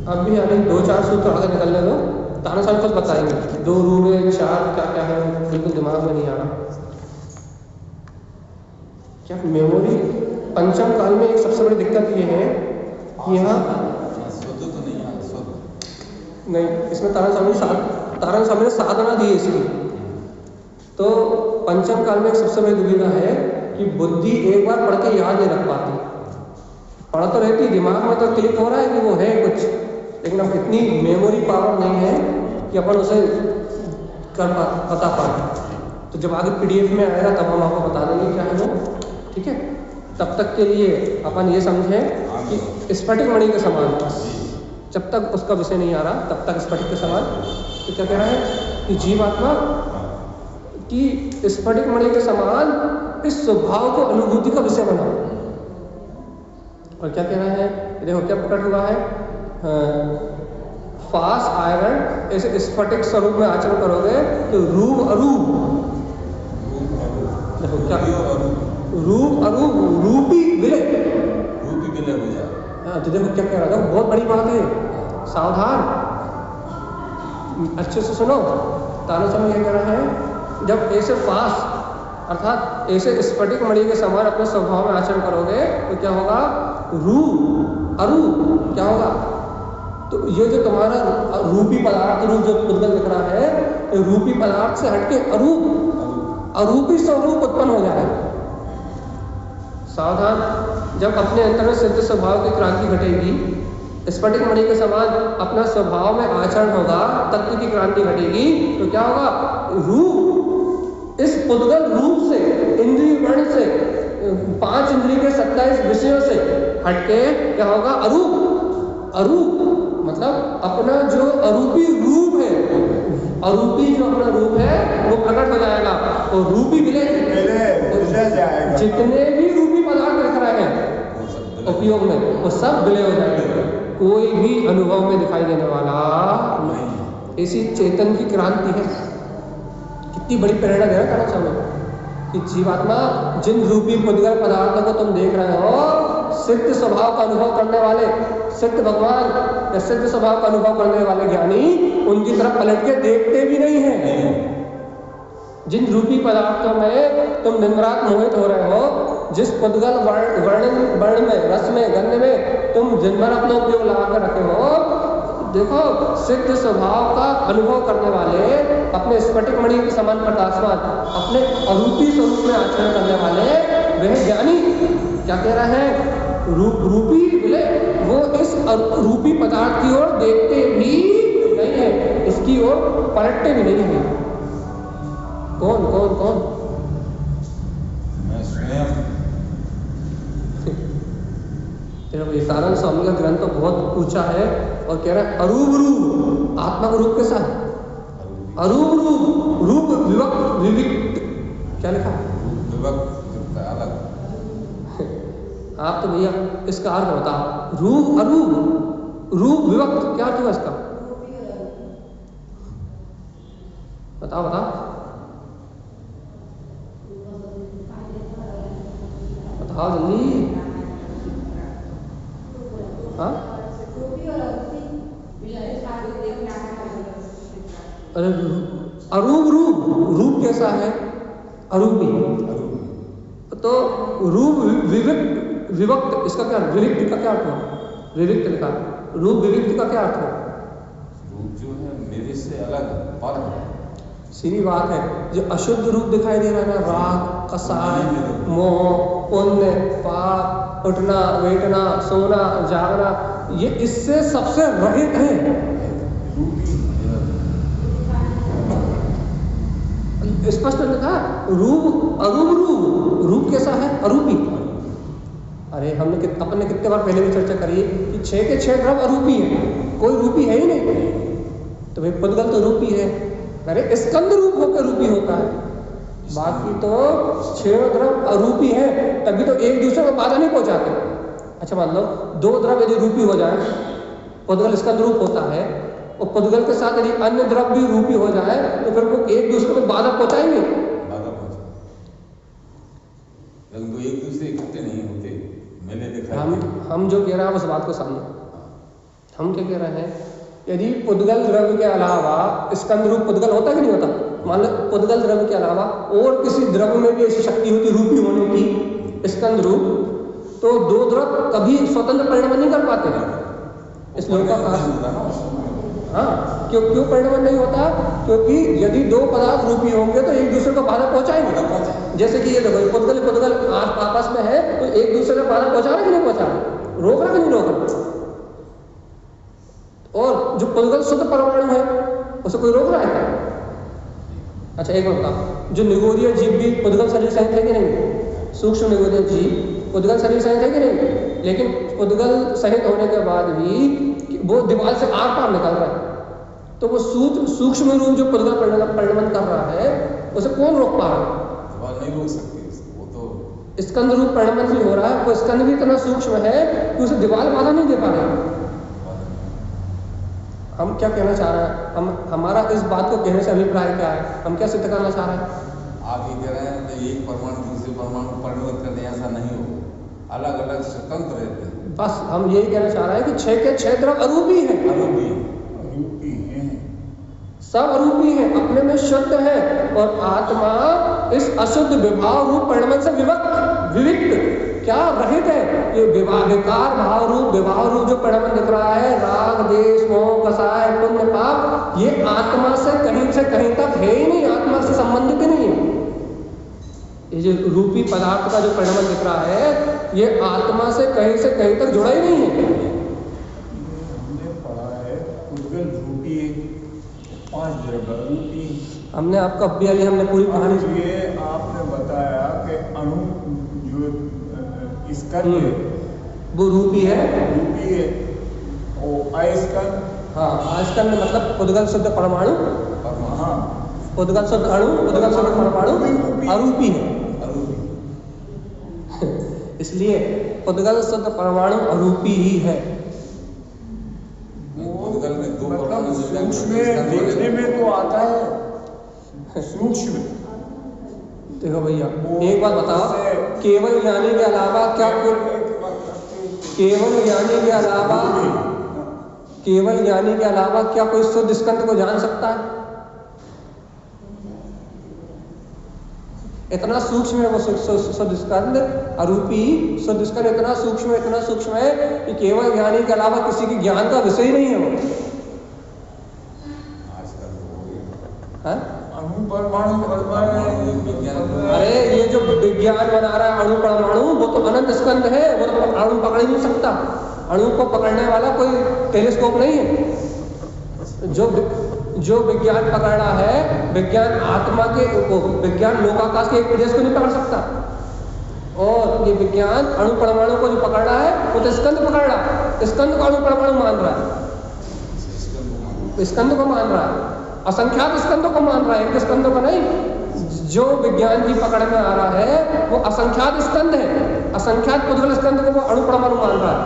अभी 2-4 सूत्र आगे निकलने दो, तारा स्वामी खुद बताएंगे। 2 रूबे 4 क्या क्या है, बिल्कुल दिमाग में नहीं आ रहा। क्या मेमोरी पंचम काल में एक सबसे बड़ी दिक्कत ये है कि यहाँ नहीं, इसमें तारण स्वामी ने साधना दी है इसलिए। तो पंचम काल में एक सबसे बड़ी दुविधा है कि बुद्धि एक बार पढ़ के याद नहीं रख पाती। पढ़ तो रहती, दिमाग में तो क्लिक हो रहा है कि वो है कुछ, लेकिन अब इतनी मेमोरी पावर नहीं है कि अपन उसे बता पाए। तो जब आगे पीडीएफ में आएगा तब हम आपको बता देंगे क्या है वो, ठीक है। तब तक के लिए अपन ये समझें कि स्फटिक मणि के समान, जब तक उसका विषय नहीं आ रहा तब तक स्फटिक के समान। तो क्या कह रहा है कि जीवात्मा की स्फटिक मणि के समान इस स्वभाव को अनुभूति का विषय बनाओ। और क्या कह रहा है, देखो क्या प्रकट हुआ है, फास आयरन ऐसे स्फटिक स्वरूप में आचरण करोगे तो रूप अरूप, देखो क्या रूप अरूप, रूपी विलय हो जाए। तो देखो क्या कह रहा था, बहुत बड़ी बात है, सावधान अच्छे से सुनो। तारा स्वामी क्या कह रहा है, जब ऐसे फास अर्थात ऐसे स्फटिक मणि के समान अपने स्वभाव में आचरण करोगे तो क्या होगा, रूप अरूप क्या होगा। तो ये जो तुम्हारा रूपी पदार्थ, रूप जो पुद्गल दिख रहा है, रूपी पदार्थ से हटके अरूपी स्वरूप उत्पन्न हो जाए। सावधान, जब अपने अंतर में सिद्ध स्वभाव की क्रांति घटेगी, स्फटिक मणि के समान अपना स्वभाव में आचरण होगा, तत्व की क्रांति घटेगी, तो क्या होगा, रूप, इस पुद्गल रूप से, इंद्रिय वर्ण से, 5 इंद्रिय के 27 विषयों से हटके क्या होगा, अरूप मतलब अपना जो अरूपी रूप है, अरूपी जो अपना रूप है वो प्रकट हो जाएगा, और रूपी विलय जाएगा। जितने भी रूपी पदार्थ दिख रहे हैं उपयोग में, वो सब विलय हो जाएंगे, कोई भी अनुभव में दिखाई देने वाला नहीं। इसी चेतन की क्रांति है। कितनी बड़ी प्रेरणा है करना चाहिए कि जीवात्मा जिन रूपी पुद्गल पदार्थों को तुम देख रहे हो, सिद्ध स्वभाव का अनुभव करने वाले सिद्ध भगवान या सिद्ध स्वभाव का अनुभव करने वाले ज्ञानी उनकी तरफ पलट के देखते भी नहीं है। जिन रूपी पदार्थों में तुम दिन रात मोहित हो रहे हो, जिस पुद्गल वर्ण में, रस में, गंध में तुम दिन भर अपना उपयोग लगा कर रखे हो, देखो सिद्ध स्वभाव का अनुभव करने वाले, अपने स्फटिक मणि के समान प्रकाशवान, अपने अरूपी स्वरूप में आचरण करने वाले वह ज्ञानी क्या कह रहा है, रूपी विलय, वो इस रूपी पदार्थ की ओर देखते भी नहीं है, इसकी ओर पलटते भी नहीं है। कौन कौन कौन? मैं स्वयं। सारण स्वामी स्वामी का ग्रंथ तो बहुत ऊंचा है और कह रहा है अरूप रूप। आत्मा का रूप कैसा है? अरूप रूप, रूप विवक्त विविक्त, क्या लिखा? विवक्त अलग। आप तो भैया इसका अर्थ बताओ, रूप अरूप, रूप विवक्त, क्या अर्थ हुआ इसका? बताओ बताओ बताओ जल्दी। हाँ अरे अरूप रूप, रूप कैसा है? अरूपी। तो रूप विविक्त विवक्त, इसका क्या? विविक्त का क्या अर्थ हुआ? विविक्त लिखा, रूप विविक्त का क्या अर्थ हुआ? रूप जो है मेरे से अलग पर सीधी बात है। जो अशुद्ध रूप दिखाई दे रहा है ना, राग, कसाय, मोह, पुण्य, पाप, उठना बैठना, सोना जागना, ये इससे सबसे रहित है। स्पष्ट लिखा रूप अरूप रूप, रूप कैसा है? अरूपी। अरे हमने अपने कितने बार पहले भी चर्चा करी है कि 6 के 6 द्रव्य अरूपी है, कोई रूपी है ही नहीं। तो भाई पुद्गल तो रूपी है, अरे स्कंद रूप होकर रूपी होता है, बाकी तो 6 द्रव्य अरूपी है, तभी तो एक दूसरे को बाधा नहीं पहुंचाते। अच्छा मान लो 2 द्रव्य यदि रूपी हो जाए, पुद्गल स्कंद रूप होता है, और पुद्गल के साथ यदि अन्य द्रव्य भी रूपी हो जाए तो फिर वो एक दूसरे को बाधा पहुंचाएंगे। तो एक दूसरे इकट्ठे नहीं होते। मैंने देखा हम जो कह रहे हैं उस बात को समझो। हम क्या कह रहे हैं, यदि पुद्गल द्रव्य के अलावा स्कंद रूप पुद्गल होता कि नहीं होता? मान लो पुद्गल द्रव्य के अलावा और किसी द्रव्य में भी ऐसी शक्ति होती रूपी होने की, स्कंद रूप, तो 2 द्रव्य कभी स्वतंत्र परिणमन नहीं कर पाते। इस लोक का हाँ, क्यों परिणमन नहीं होता? क्योंकि यदि 2 पदार्थ रूपी होंगे तो एक दूसरे को बाधा पहुंचाएंगे। जैसे कि ये देखो, पुद्गल पुद्गल आपस में है तो एक दूसरे को बाधा पहुंचा रहा कि नहीं पहुंचा रहा? रोक रहा कि नहीं रोक रहा? और जो पुद्गल शुद्ध परमाणु है उसे कोई रोक रहा है? अच्छा एक बात बताओ, जो निगोरीय जीव भी पुद्गल शरीर सहित है कि नहीं? सूक्ष्म निगोरीय जीव पुद्गल शरीर सहित है कि नहीं? लेकिन पुद्गल सहित होने के बाद भी वो दीवार से आर पार निकल रहा है, तो वो सूक्ष्म रूप जो पुद्गल परिणमन कर रहा है उसे कौन रोक पा रहा है? दीवार नहीं रोक सकती, वो तो स्कंद रूप परिणमन भी हो रहा है, वो स्कंद भी इतना सूक्ष्म है कि उसे दीवार बाधा नहीं दे पा रहा। हम क्या कहना चाह रहे हैं, हमारा इस बात को कहने से अभिप्राय क्या है? हम क्या सिद्ध करना चाह रहे हैं? आप ये कह रहे हैं कि एक परमाणु दूसरे परमाणु परिणत करने, ऐसा नहीं हो, अलग अलग स्वतंत्र रहते हैं। बस हम यही कहना चाह रहे हैं कि 6 के 6 द्रव्य अरूपी है, अरूपी हैं, सब अरूपी है, अपने में शुद्ध है, और आत्मा इस अशुद्ध विभाव रूप परिणमन से विविक्त क्या रहित है। ये विकार भाव रूप विभाव रूप जो परिणमन दिख रहा है, राग देश मोह कसाय पुण्य पाप, ये आत्मा से कहीं तक है ही नहीं, आत्मा से संबंधित ही नहीं है। ये जो रूपी पदार्थ का जो परिणमन दिख रहा है ये आत्मा से कहीं तक जुड़ा ही नहीं है। हमने पढ़ा है पुद्गल रूपी 5 द्रव्य रूपी। हमने आपको अभी अभी हमने पूरी कहानी, ये आपने बताया कि अणु जो स्कंद है वो रूपी है, और अस्कंद, हाँ अस्कंद मतलब पुद्गल शुद्ध परमाणु, हाँ पुद्गल शुद्ध अणु, पुद्गल शुद्ध परमाणु अरूपी है। इसलिए पुद्गल शुद्ध परमाणु अरूपी ही है। पुद्गल में 2 परमाणु सूक्ष्म देखने में तो आता है, सूक्ष्म। देखो भैया एक बात बताओ, केवल ज्ञानी के अलावा क्या केवल ज्ञानी के अलावा क्या कोई शुद्ध स्कंद को जान सकता है? इतना सूक्ष्म है वो शुद्ध स्कंद, अरूपी शुद्ध स्कंद इतना सूक्ष्म है कि केवल ज्ञानी के अलावा किसी के ज्ञान का विषय ही नहीं है वो। हाँ? अणु परमाणु, अरे ये जो विज्ञान बना रहा है अणु परमाणु, वो तो अनंत स्कंद है, वो तो अणु पकड़ ही नहीं सकता। अणु को पकड़ने वाला कोई टेलीस्कोप नहीं है। जो विज्ञान पकड़ रहा है, विज्ञान आत्मा के विज्ञान लोकाकाश के एक प्रदेश को नहीं पकड़ सकता, और ये विज्ञान अणु परमाणु को जो पकड़ रहा है वो तो स्कंद पकड़ रहा है। स्कंद को अणु परमाणु मान रहा है, स्कंद को मान रहा है, असंख्यात स्कंदों को मान रहा है, एक स्कंदों को नहीं। जो विज्ञान की पकड़ में आ रहा है वो असंख्यात स्कंद है, असंख्यात पुद्गल स्कंद को वो अणु परमाणु मान रहा है।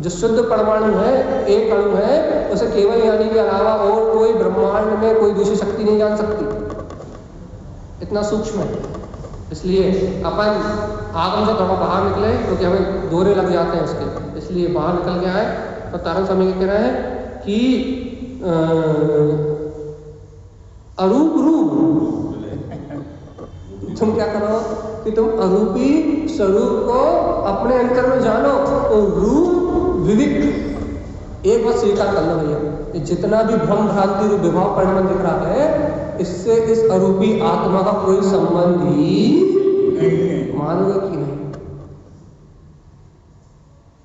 जो शुद्ध परमाणु है, एक अणु है, उसे केवल यानी के अलावा और कोई ब्रह्मांड में कोई दूसरी शक्ति नहीं जान सकती, इतना सूक्ष्म है। इसलिए अपन आगम से थोड़ा बाहर निकले क्योंकि हमें दौरे लग जाते हैं उसके, इसलिए बाहर निकल के आए। तो तारण स्वामी कह रहे हैं कि अरूप रूप तुम क्या करो कि तुम अरूपी स्वरूप को अपने अंतर में जानो और रूप विविध एक बात स्वीकार कर लो भैया, जितना भी भ्रम भ्रांति रूप विभाव परिणाम दिख रहा है इससे इस अरूपी आत्मा का कोई संबंध ही नहीं। मानोगे कि नहीं?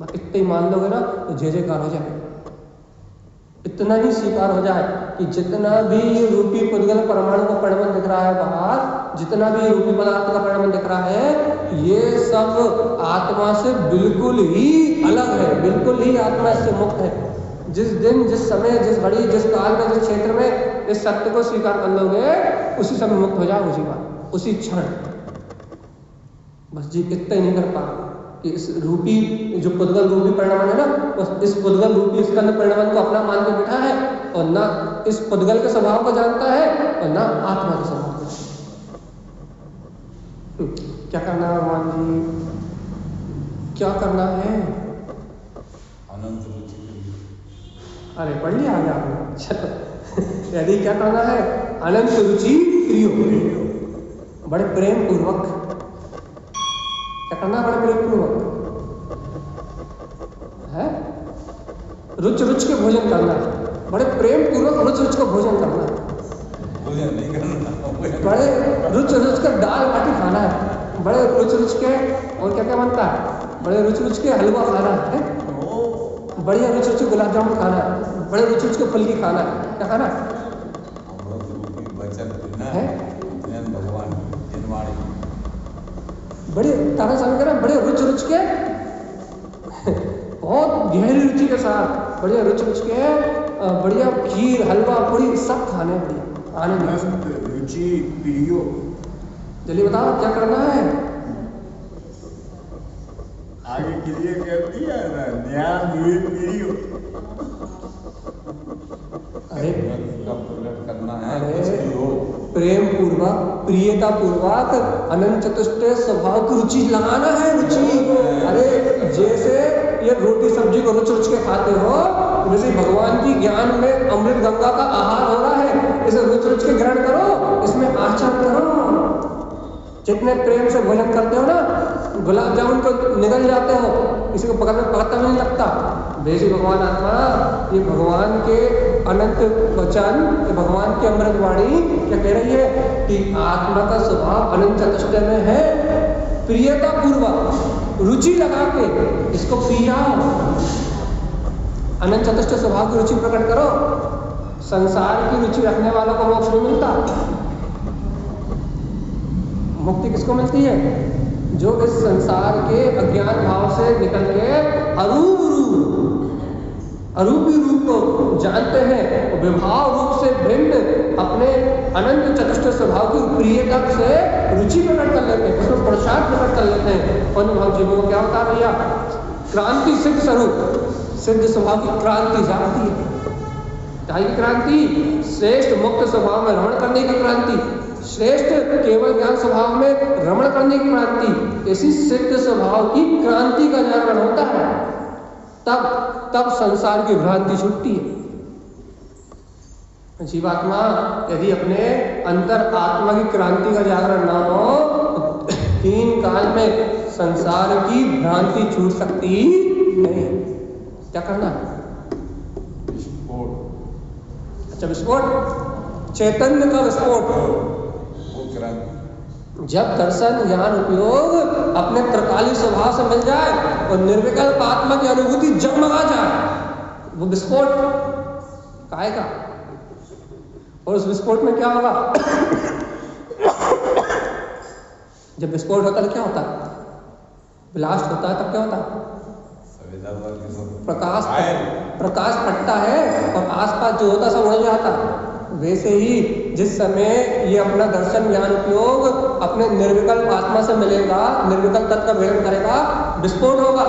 बस इतना ही मान लोगे ना तो जय जयकार हो जाए। इतना ही स्वीकार हो जाए कि जितना भी रूपी पुद्गल परमाणु का परिणाम दिख रहा है बाहर, जितना भी रूपी पदार्थ का परिणाम दिख रहा है, ये सब आत्मा से बिल्कुल ही अलग है, बिल्कुल ही आत्मा इससे मुक्त है। जिस दिन, जिस समय, जिस घड़ी, जिस काल में, जिस क्षेत्र में इस सत्य को स्वीकार कर लोगे उसी समय मुक्त हो जाओ, उसी बात, उसी क्षण। बस जी इतना ही नहीं कर पा कि इस रूपी जो पुद्गल रूपी परिणाम है ना, इस पुद्गल रूपी स्कंद परिणाम को अपना मान के बिठा है और ना इस पुद्गल के स्वभाव को जानता है और ना आत्मा के स्वभाव को। क्या करना है भगवान जी? क्या करना है? अनंत रुचि। अरे पढ़ लिया आगे आपने, चलो। यदि क्या करना है? अनंत रुचि प्रियो, बड़े प्रेम पूर्वक। क्या करना है? बड़े प्रेम पूर्वक है, रुच रुच के भोजन करना है, बड़े प्रेम पूर्वक रुच रुच को भोजन करना है, भोजन नहीं करना, बड़े रुच रुच के दाल बाटी खाना है, बड़े रुच रुच के और क्या क्या बनता है, बड़े रुच रुच के हलवा खाना है, बढ़िया रुच रुच के गुलाब जामुन खाना है, बड़े रुच रुच के फुल्की खाना है। क्या खाना है? भगवान जिनवाणी बड़े तारा स्वामी कह रहे हैं, बड़े रुच रुच के बहुत गहरी रुचि के साथ बढ़िया रुच रुच के बढ़िया खीर हलवा पूरी सब खाने बढ़िया आने में रुचि प्रियो। जल्दी बताओ क्या करना है? आगे के लिए कह दिया ना, ध्यान प्रियो। अरे करना है प्रेम पूर्वक, प्रियता पूर्वक अनंत चतुष्टय स्वभाव की रुचि लगाना है। रुचि, अरे जैसे ये रोटी सब्जी को रुच रुच के खाते हो, वैसे भगवान की ज्ञान में अमृत गंगा का आहार हो रहा है, इसे रुच रुच के ग्रहण करो, इसमें आचरण करो। जितने प्रेम से भोजन करते हो ना, गुलाब जामुन को निगल जाते हो, किसी को पकड़ने पकड़ता भी नहीं लगता। बेसी भगवान आत्मा, ये भगवान के अनंत वचन, ये भगवान की अमृत वाणी क्या कह रही है कि आत्मा का स्वभाव अनंत चतुष्टय में है। प्रियता पूर्वक रुचि लगा के इसको पियाओ, अनंत चतुष्टय स्वभाव की रुचि प्रकट करो। संसार की रुचि रखने वालों को मोक्ष नहीं मिलता। मुक्ति किसको मिलती है? जो इस संसार के अज्ञान भाव से निकल के अरूपी रूप को जानते हैं और विभाव रूप से भिन्न अपने अनंत चतुष्टय स्वभाव की प्रियता से रुचि प्रकट कर लेते हैं, उसमें प्रसाद प्रकट कर लेते हैं। और भाव जीवों को क्या होता है भैया? क्रांति सिद्ध स्वरूप, सिद्ध स्वभाव की क्रांति जाती है। की क्रांति श्रेष्ठ मुक्त स्वभाव में रमण करने की क्रांति, श्रेष्ठ केवल ज्ञान स्वभाव में रमण करने की क्रांति, ऐसी सिद्ध स्वभाव की क्रांति का जागरण होता है। तब संसार की भ्रांति छूटती है। जीवात्मा यदि अपने अंतर आत्मा की क्रांति का जागरण ना हो तो 3 काल में संसार की भ्रांति छूट सकती नहीं। क्या करना है? विस्फोट। अच्छा, विस्फोट, चैतन्य का विस्फोट। जब दर्शन ज्ञान उपयोग अपने त्रिकाली स्वभाव से मिल जाए और निर्विकल्प आत्मा की अनुभूति जगमगा जाए, वो विस्फोट काहे का। और उस विस्फोट में क्या होगा? जब विस्फोट होता है तो क्या होता है? ब्लास्ट होता है तब क्या होता है? प्रकाश प्रकाश फटता है और आसपास जो होता सब उड़ जाता। वैसे ही जिस समय ये अपना दर्शन ज्ञान उपयोग अपने निर्विकल्प आत्मा से मिलेगा, निर्विकल्प तत्व का भेदन करेगा, विस्फोट होगा।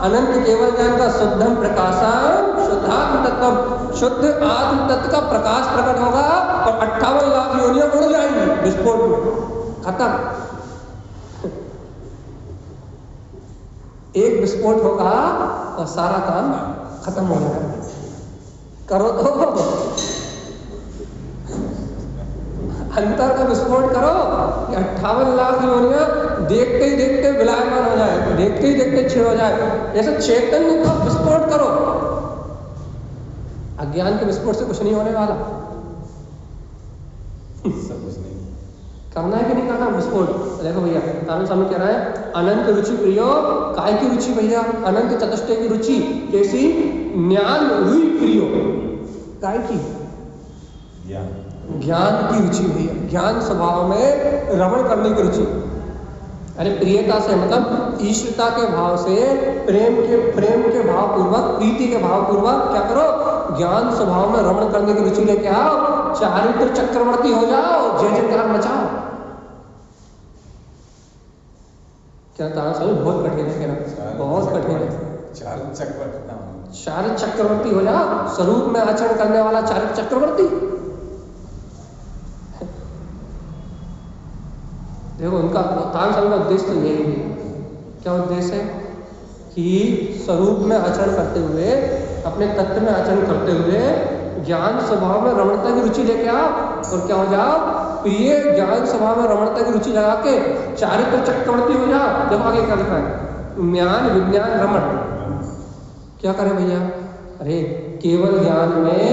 अनंत केवल ज्ञान का शुद्धम प्रकाशम शुद्धात्म तत्व, शुद्ध आत्म तत्व का प्रकाश प्रकट होगा और 58 लाख योनियां उड़ जाएंगी विस्फोट में, खत्म। एक विस्फोट होगा और सारा काम खत्म हो जाएगा। करो तो अंतर का विस्फोट करो कि 58 लाख योनियां देखते ही देखते विलायमान हो जाए, देखते ही देखते क्षीण हो जाए। ऐसे चैतन्य का विस्फोट करो। अज्ञान के विस्फोट से कुछ नहीं होने वाला। सब कुछ नहीं करना है कि नहीं करना विस्फोट? देखो भैया तारण स्वामी कह रहा है अनंत रुचि प्रियो। काय की रुचि भैया? अनंत चतुष्टय की रुचि। कैसी? ज्ञान रुई प्रियो। काय की? ज्ञान की रुचि भैया, ज्ञान स्वभाव में रमण करने की रुचि। अरे प्रियता से मतलब ईश्वरता के भाव से, प्रेम के भाव पूर्वक, प्रीति के भाव पूर्वक क्या करो? ज्ञान स्वभाव में रमण करने की रुचि लेके आओ, चारित्र चक्रवर्ती हो जाओ, जय जयकार मचाओ। क्या तारा स्वामी बहुत कठिन है, कहना बहुत कठिन है। चारित्र चक्रवर्ती हो जाओ, स्वरूप में आचरण करने वाला चारित्र चक्रवर्ती। देखो उनका तारण स्वामी का उद्देश्य तो यही है। क्या उद्देश्य है? कि स्वरूप में आचरण करते हुए, अपने तत्व में आचरण करते हुए ज्ञान स्वभाव में रमणता की रुचि लेके आओ और क्या हो जाओ? प्रिय ज्ञान स्वभाव में रमणता की रुचि लगा के चारित्र चक्रवर्ती हो जाओ। जब आगे क्या लिखा है? ज्ञान विज्ञान रमण। क्या करें भैया? अरे केवल ज्ञान में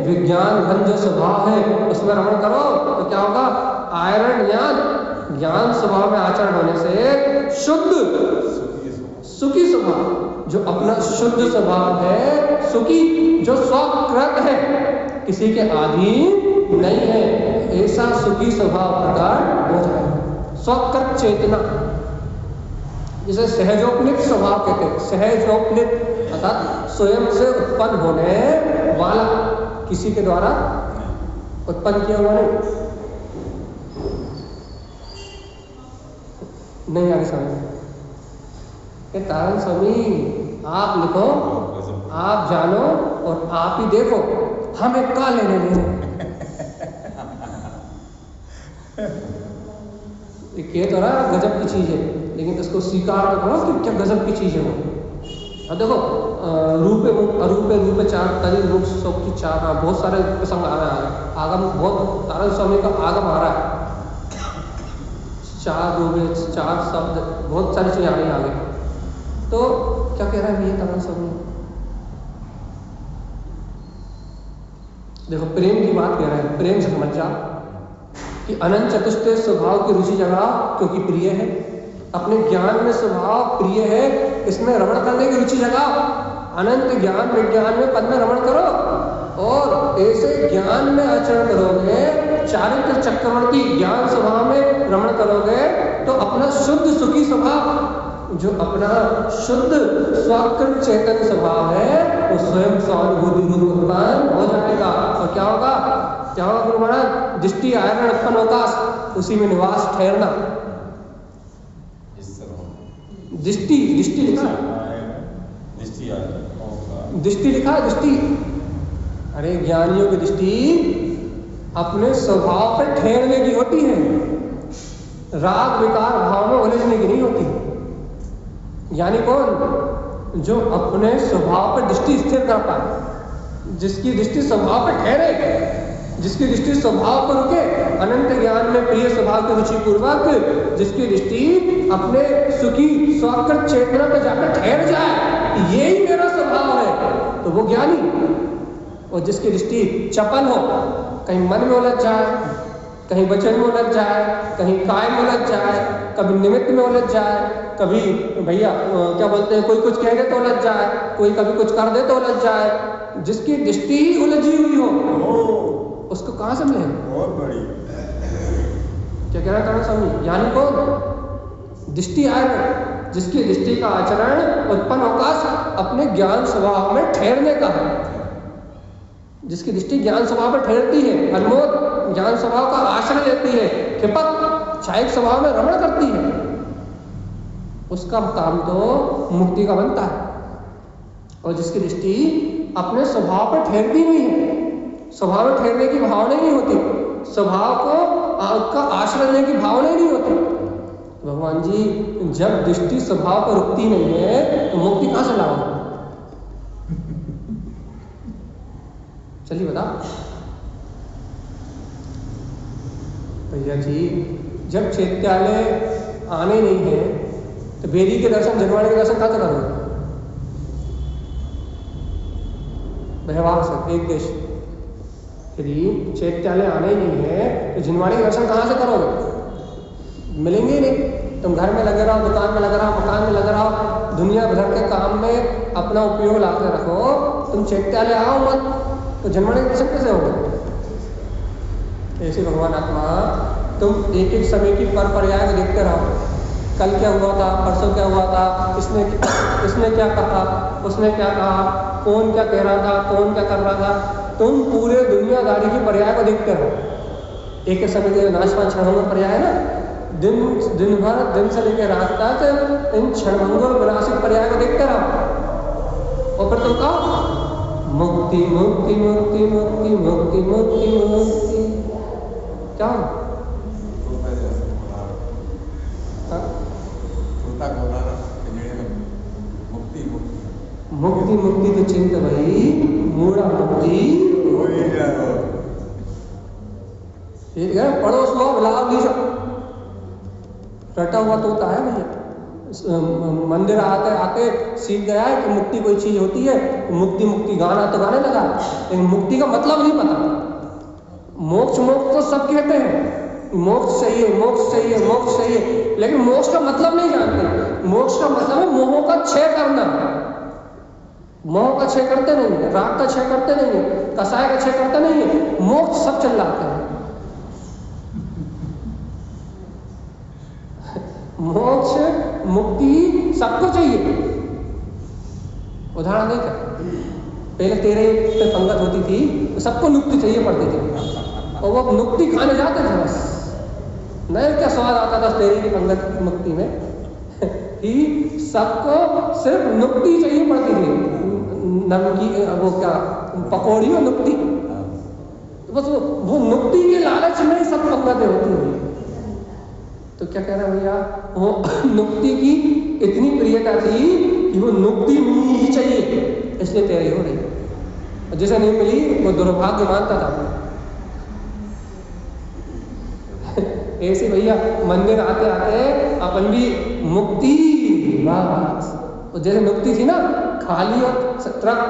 विज्ञान घन जो स्वभाव है उसमें रमण करो तो क्या होगा? आयरन ज्ञान स्वभाव में आचरण होने से शुद्ध सुखी स्वभाव, जो अपना शुद्ध स्वभाव है, सुखी, जो स्वकृत है, किसी के अधीन नहीं है, ऐसा सुखी स्वभाव प्रकट हो जाए। स्वकृत चेतना, जिसे सहजोपनित स्वभाव कहते हैं। सहजोपनित अर्थात स्वयं से उत्पन्न होने वाला, किसी के द्वारा उत्पन्न किया हुआ नहीं आगे समझ। तारण स्वामी आप लिखो, आप जानो और आप ही देखो, हमें क्या लेने देने। ये तो रहा गजब की चीज है, लेकिन इसको स्वीकार करो कि क्या गजब की चीज है वो। अब देखो रूपे अरूपे रूपे चार तरी रूप शोक की चार, बहुत सारे प्रसंग आ रहा है। आगम बहुत, तारण स्वामी का आगम आ रहा है, चार रूपे चार शब्द, बहुत सारी चीजें आ रही है आगे। तो क्या कह रहा है भैया तारण स्वामी? देखो प्रेम की बात कह रहा है, प्रेम से समझ जाओ कि अनंत चतुष्टय स्वभाव की रुचि जगाओ क्योंकि प्रिय है। अपने ज्ञान में स्वभाव प्रिय है, इसमें रमण करने की रुचि जगाओ। अनंत ज्ञान विज्ञान में पद में रमण करो और ऐसे ज्ञान में आचरण करोगे, चारित्र चक्रवर्ती ज्ञान स्वभाव में रमण करोगे तो अपना शुद्ध सुखी स्वभाव, जो अपना शुद्ध स्वकृत चेतन स्वभाव है, वो स्वयं स्वानुभूति रूप उत्पन्न हो जाएगा। और क्या होगा? क्या होगा गुरु महाराज? दृष्टि आयरण उत्पन्न होगा, उसी में निवास ठहरना। दृष्टि लिखा है, दृष्टि लिखा है, दृष्टि। अरे ज्ञानियों की दृष्टि अपने स्वभाव पर ठहरने की होती है, राग विकार भाव में उलझने की नहीं होती। ज्ञानी कौन? जो अपने स्वभाव पर दृष्टि स्थिर कर पाए, जिसकी दृष्टि स्वभाव पर ठहरे, जिसकी दृष्टि स्वभाव पर रुके, अनंत ज्ञान में प्रिय स्वभाव की रुचि पूर्वक जिसकी दृष्टि अपने सुखी स्वकृत चेतना पर जाकर ठहर जाए, यही मेरा स्वभाव है, तो वो ज्ञानी। और जिसकी दृष्टि चपल हो, कहीं मन में उलझ जाए, कहीं वचन में उलझ जाए, कहीं काय में उलझ जाए, कभी निमित्त में उलझ जाए, कभी भैया क्या बोलते हैं, कोई कुछ कह दे तो उलझ जाए, कोई कभी कुछ कर दे तो उलझ जाए, जिसकी दृष्टि ही उलझी हुई हो उसको कहाँ से मिले? बहुत बड़ी। क्या कह रहा है तारण स्वामी? ज्ञानी को दृष्टि आए, जिसकी दृष्टि का आचरण उत्पन्न होगा अपने ज्ञान स्वभाव में ठहरने का है। जिसकी दृष्टि ज्ञान स्वभाव में ठहरती है, अनमोद ज्ञान स्वभाव का आश्रय लेती है, क्षिपक क्षायिक स्वभाव में रमण करती है, उसका काम तो मुक्ति का बनता है। और जिसकी दृष्टि अपने स्वभाव पर ठहरती नहीं है, स्वभाव में ठहरने की भावना ही नहीं होती, स्वभाव को का आश्रय लेने की भावना ही नहीं होती, भगवान जी जब दृष्टि स्वभाव पर रुकती नहीं है तो मुक्ति कहां से लाओगे? चलिए बताओ भैया जी, जब चैत्यालय आने नहीं है तो बेदी के दर्शन, जनवाणी के दर्शन कहां से करोगे? व्यवहार से एक देश, यदि चैत्यालय आने नहीं है तो जिनवाणी के दर्शन कहां से करोगे? मिलेंगे ही नहीं। तुम घर में लगे रहो, दुकान में लगे रहो, मकान में लगे रहो, दुनिया भर के काम में अपना उपयोग लाकर रखो, तुम चैत्यालय आओ मत तो जन्मने के दर्शन कैसे होंगे? ऐसे भगवान आत्मा तुम एक एक समय की पर पर्याय को देखते रहो, कल क्या हुआ था, परसों क्या हुआ था, इसने क्या कहा, उसने क्या कहा, कौन क्या कह रहा था, कौन क्या कर रहा था, तुम पूरे दुनियादारी की पर्याय को देखते रहो। एक समय के नाशवान क्षणों में पर्याय है ना, दिन भर दिन से लेकर रात तक इन क्षणभंगुर विनाशिक पर्याय को देखते रहो और फिर तुम कहो मुक्ति मुक्ति मुक्ति मुक्ति मुक्ति मुक्ति मुक्ति। क्या मुक्ति मुक्ति तो चिंत भाई मूढ़ा मुक्ति पड़ोस लो लाभ लीजिए, रटा हुआ तोता है भैया। मंदिर आते आते सीख गया है कि मुक्ति कोई चीज होती है, मुक्ति मुक्ति गाना तो गाने लगा, लेकिन मुक्ति का मतलब नहीं पता। मोक्ष मोक्ष तो सब कहते हैं, मोक्ष चाहिए मोक्ष चाहिए मोक्ष चाहिए, लेकिन मोक्ष का मतलब नहीं जानते। मोक्ष का मतलब है मोह का क्षय करना। मोह का क्षय करते नहीं है, राग का क्षय करते नहीं है, कसाय का क्षय करते नहीं है, मोक्ष सब चल जाते हैं। मोक्ष मुक्ति सबको चाहिए। उदाहरण नहीं कर, पहले तेरे पे पंगत होती थी तो सबको नुक्ति चाहिए पड़ती थी और वो नुक्ति खाने जाते थे बस। नए क्या स्वाद आता था तेरे की पंगत मुक्ति में कि सबको सिर्फ नुक्ति चाहिए पड़ती थी, नमकीन वो क्या पकौड़ी और नुक्ति, बस वो नुक्ति के लालच में सब पंगतें होती हुई। तो क्या कह रहा है भैया, वो नुक्ति की इतनी प्रियता थी कि वो नुक्ति मिलनी ही चाहिए, इसलिए तैयारी हो रही, और जिसे नहीं मिली वो दुर्भाग्य मानता था। ऐसे भैया मंदिर आते आते अपन भी मुक्ति, बस जैसे मुक्ति थी ना खाली और ट्रक,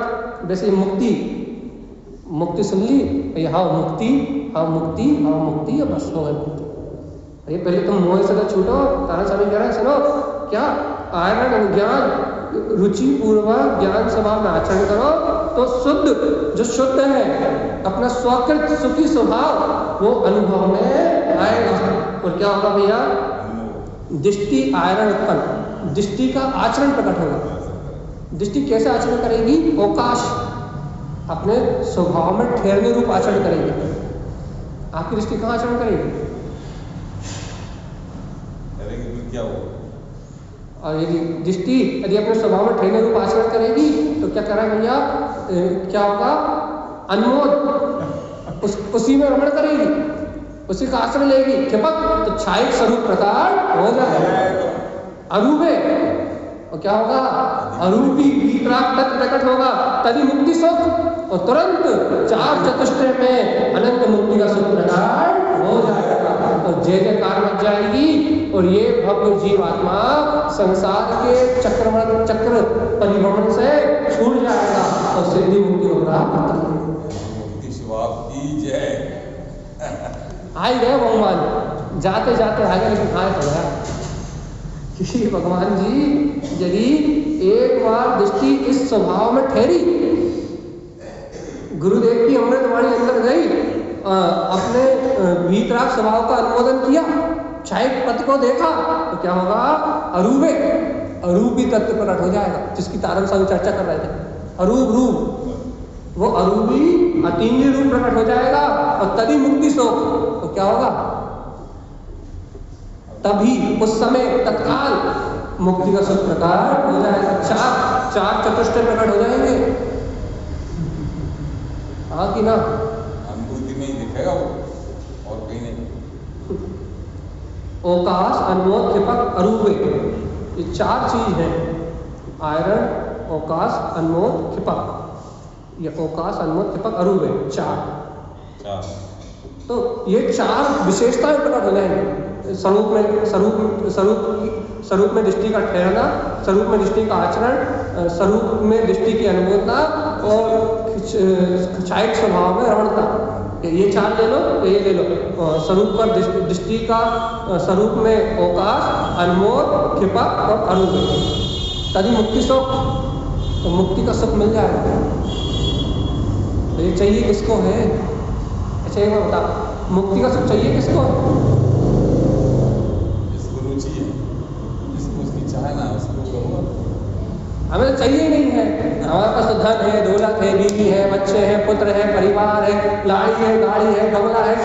वैसे मुक्ति सुन ली भैया, हाँ मुक्ति हाँ मुक्ति हाँ मुक्ति, और बस हो गई मुक्ति। ये पहले तुम मोह से तो छूटो, तारा स्वामी कह रहे हैं सुनो, क्या आयरन ज्ञान रुचि पूर्वक ज्ञान स्वभाव में आचरण करो तो शुद्ध, जो शुद्ध है अपना स्वकृत सुखी स्वभाव वो अनुभव में आएगा। और क्या होगा भैया, दृष्टि आयरन उत्पन्न, दृष्टि का आचरण प्रकट होगा। दृष्टि कैसे आचरण करेगी? अवकाश, अपने स्वभाव में ठहरने रूप आचरण करेगी। आपकी दृष्टि कहाँ आचरण करेगी? क्या हो? और यदि दृष्टि यदि अपने स्वभाव में ठहरने रूप आचरण करेगी तो क्या कह रहा है भैया, क्या होगा? अनमोद, उसी में रमण करेगी, उसी का आश्रय लेगी। क्षिपक तो छायिक स्वरूप प्रकार हो जाएगा, अरूपे और क्या होगा? अरूपी वीतराग तत्व प्रकट होगा, तभी मुक्ति सुख, और तुरंत चार चतुष्टय में अनंत मुक्ति का सुख प्रकट हो जाएगा और जय जयकार मच जाएगी। और ये भव्य जीवात्मा संसार के चक्र परिभ्रमण से छूट जाएगा और सिद्धि मुक्ति को प्राप्त मुक्ति स्वभाव की जय। आए गए भगवान, जाते जाते आ गए, लेकिन आए तो गया कि भगवान जी यदि एक बार दृष्टि इस स्वभाव में ठहरी, गुरुदेव की अमृतवाणी अंदर गई, अपने वीतराग स्वभाव का अनुमोदन किया, छायिक पथ को देखा, तो क्या होगा? अरूपे अरूपी तत्व प्रकट हो जाएगा, जिसकी तारक स्वामी चर्चा कर रहे थे। अरूप रूप, वो अरूपी अतीन्द्रिय रूप प्रकट हो जाएगा और तभी मुक्ति शोक। तो क्या होगा? तभी उस समय तत्काल मुक्ति का सुख प्रकट हो जाएगा। चार चतुष्टय प्रकट हो जाएंगे। हाँ कि ना? अनुभूति में ही दिखेगा वो, और कहीं नहीं। ओकाश, अनमोद, क्षिपक, अरूपे, ये चार चीज है। आयरन, ओकाश, अनमोद, क्षिपक। ये ओकाश, अनमोद, क्षिपक, अरूपे, चार। तो ये चार विशेषताएं प्रकट हो जाएंगे। स्वरूप में दृष्टि का ठहरना, स्वरूप में दृष्टि का आचरण, स्वरूप में दृष्टि की अनुमोदना और क्षायक स्वभाव में रमणता। ये चार ले लो, ये ले लो। स्वरूप पर दृष्टि का, स्वरूप में ओकाश, अनमोद, क्षिपक और अरूप, तभी मुक्ति सुख। तो मुक्ति का सुख मिल जाएगा। तो ये चाहिए किसको है? अच्छा एक बार बता, मुक्ति का सुख चाहिए किसको? जिसको रुचि है, जिसको उसकी चाहे ना, उसको करूँगा। हमें चाहिए ही नहीं है। हमारे पास तो धन है, दौलत है, बीवी है, बच्चे हैं, पुत्र है, परिवार है, लाड़ी है, गाड़ी है, बंगला है,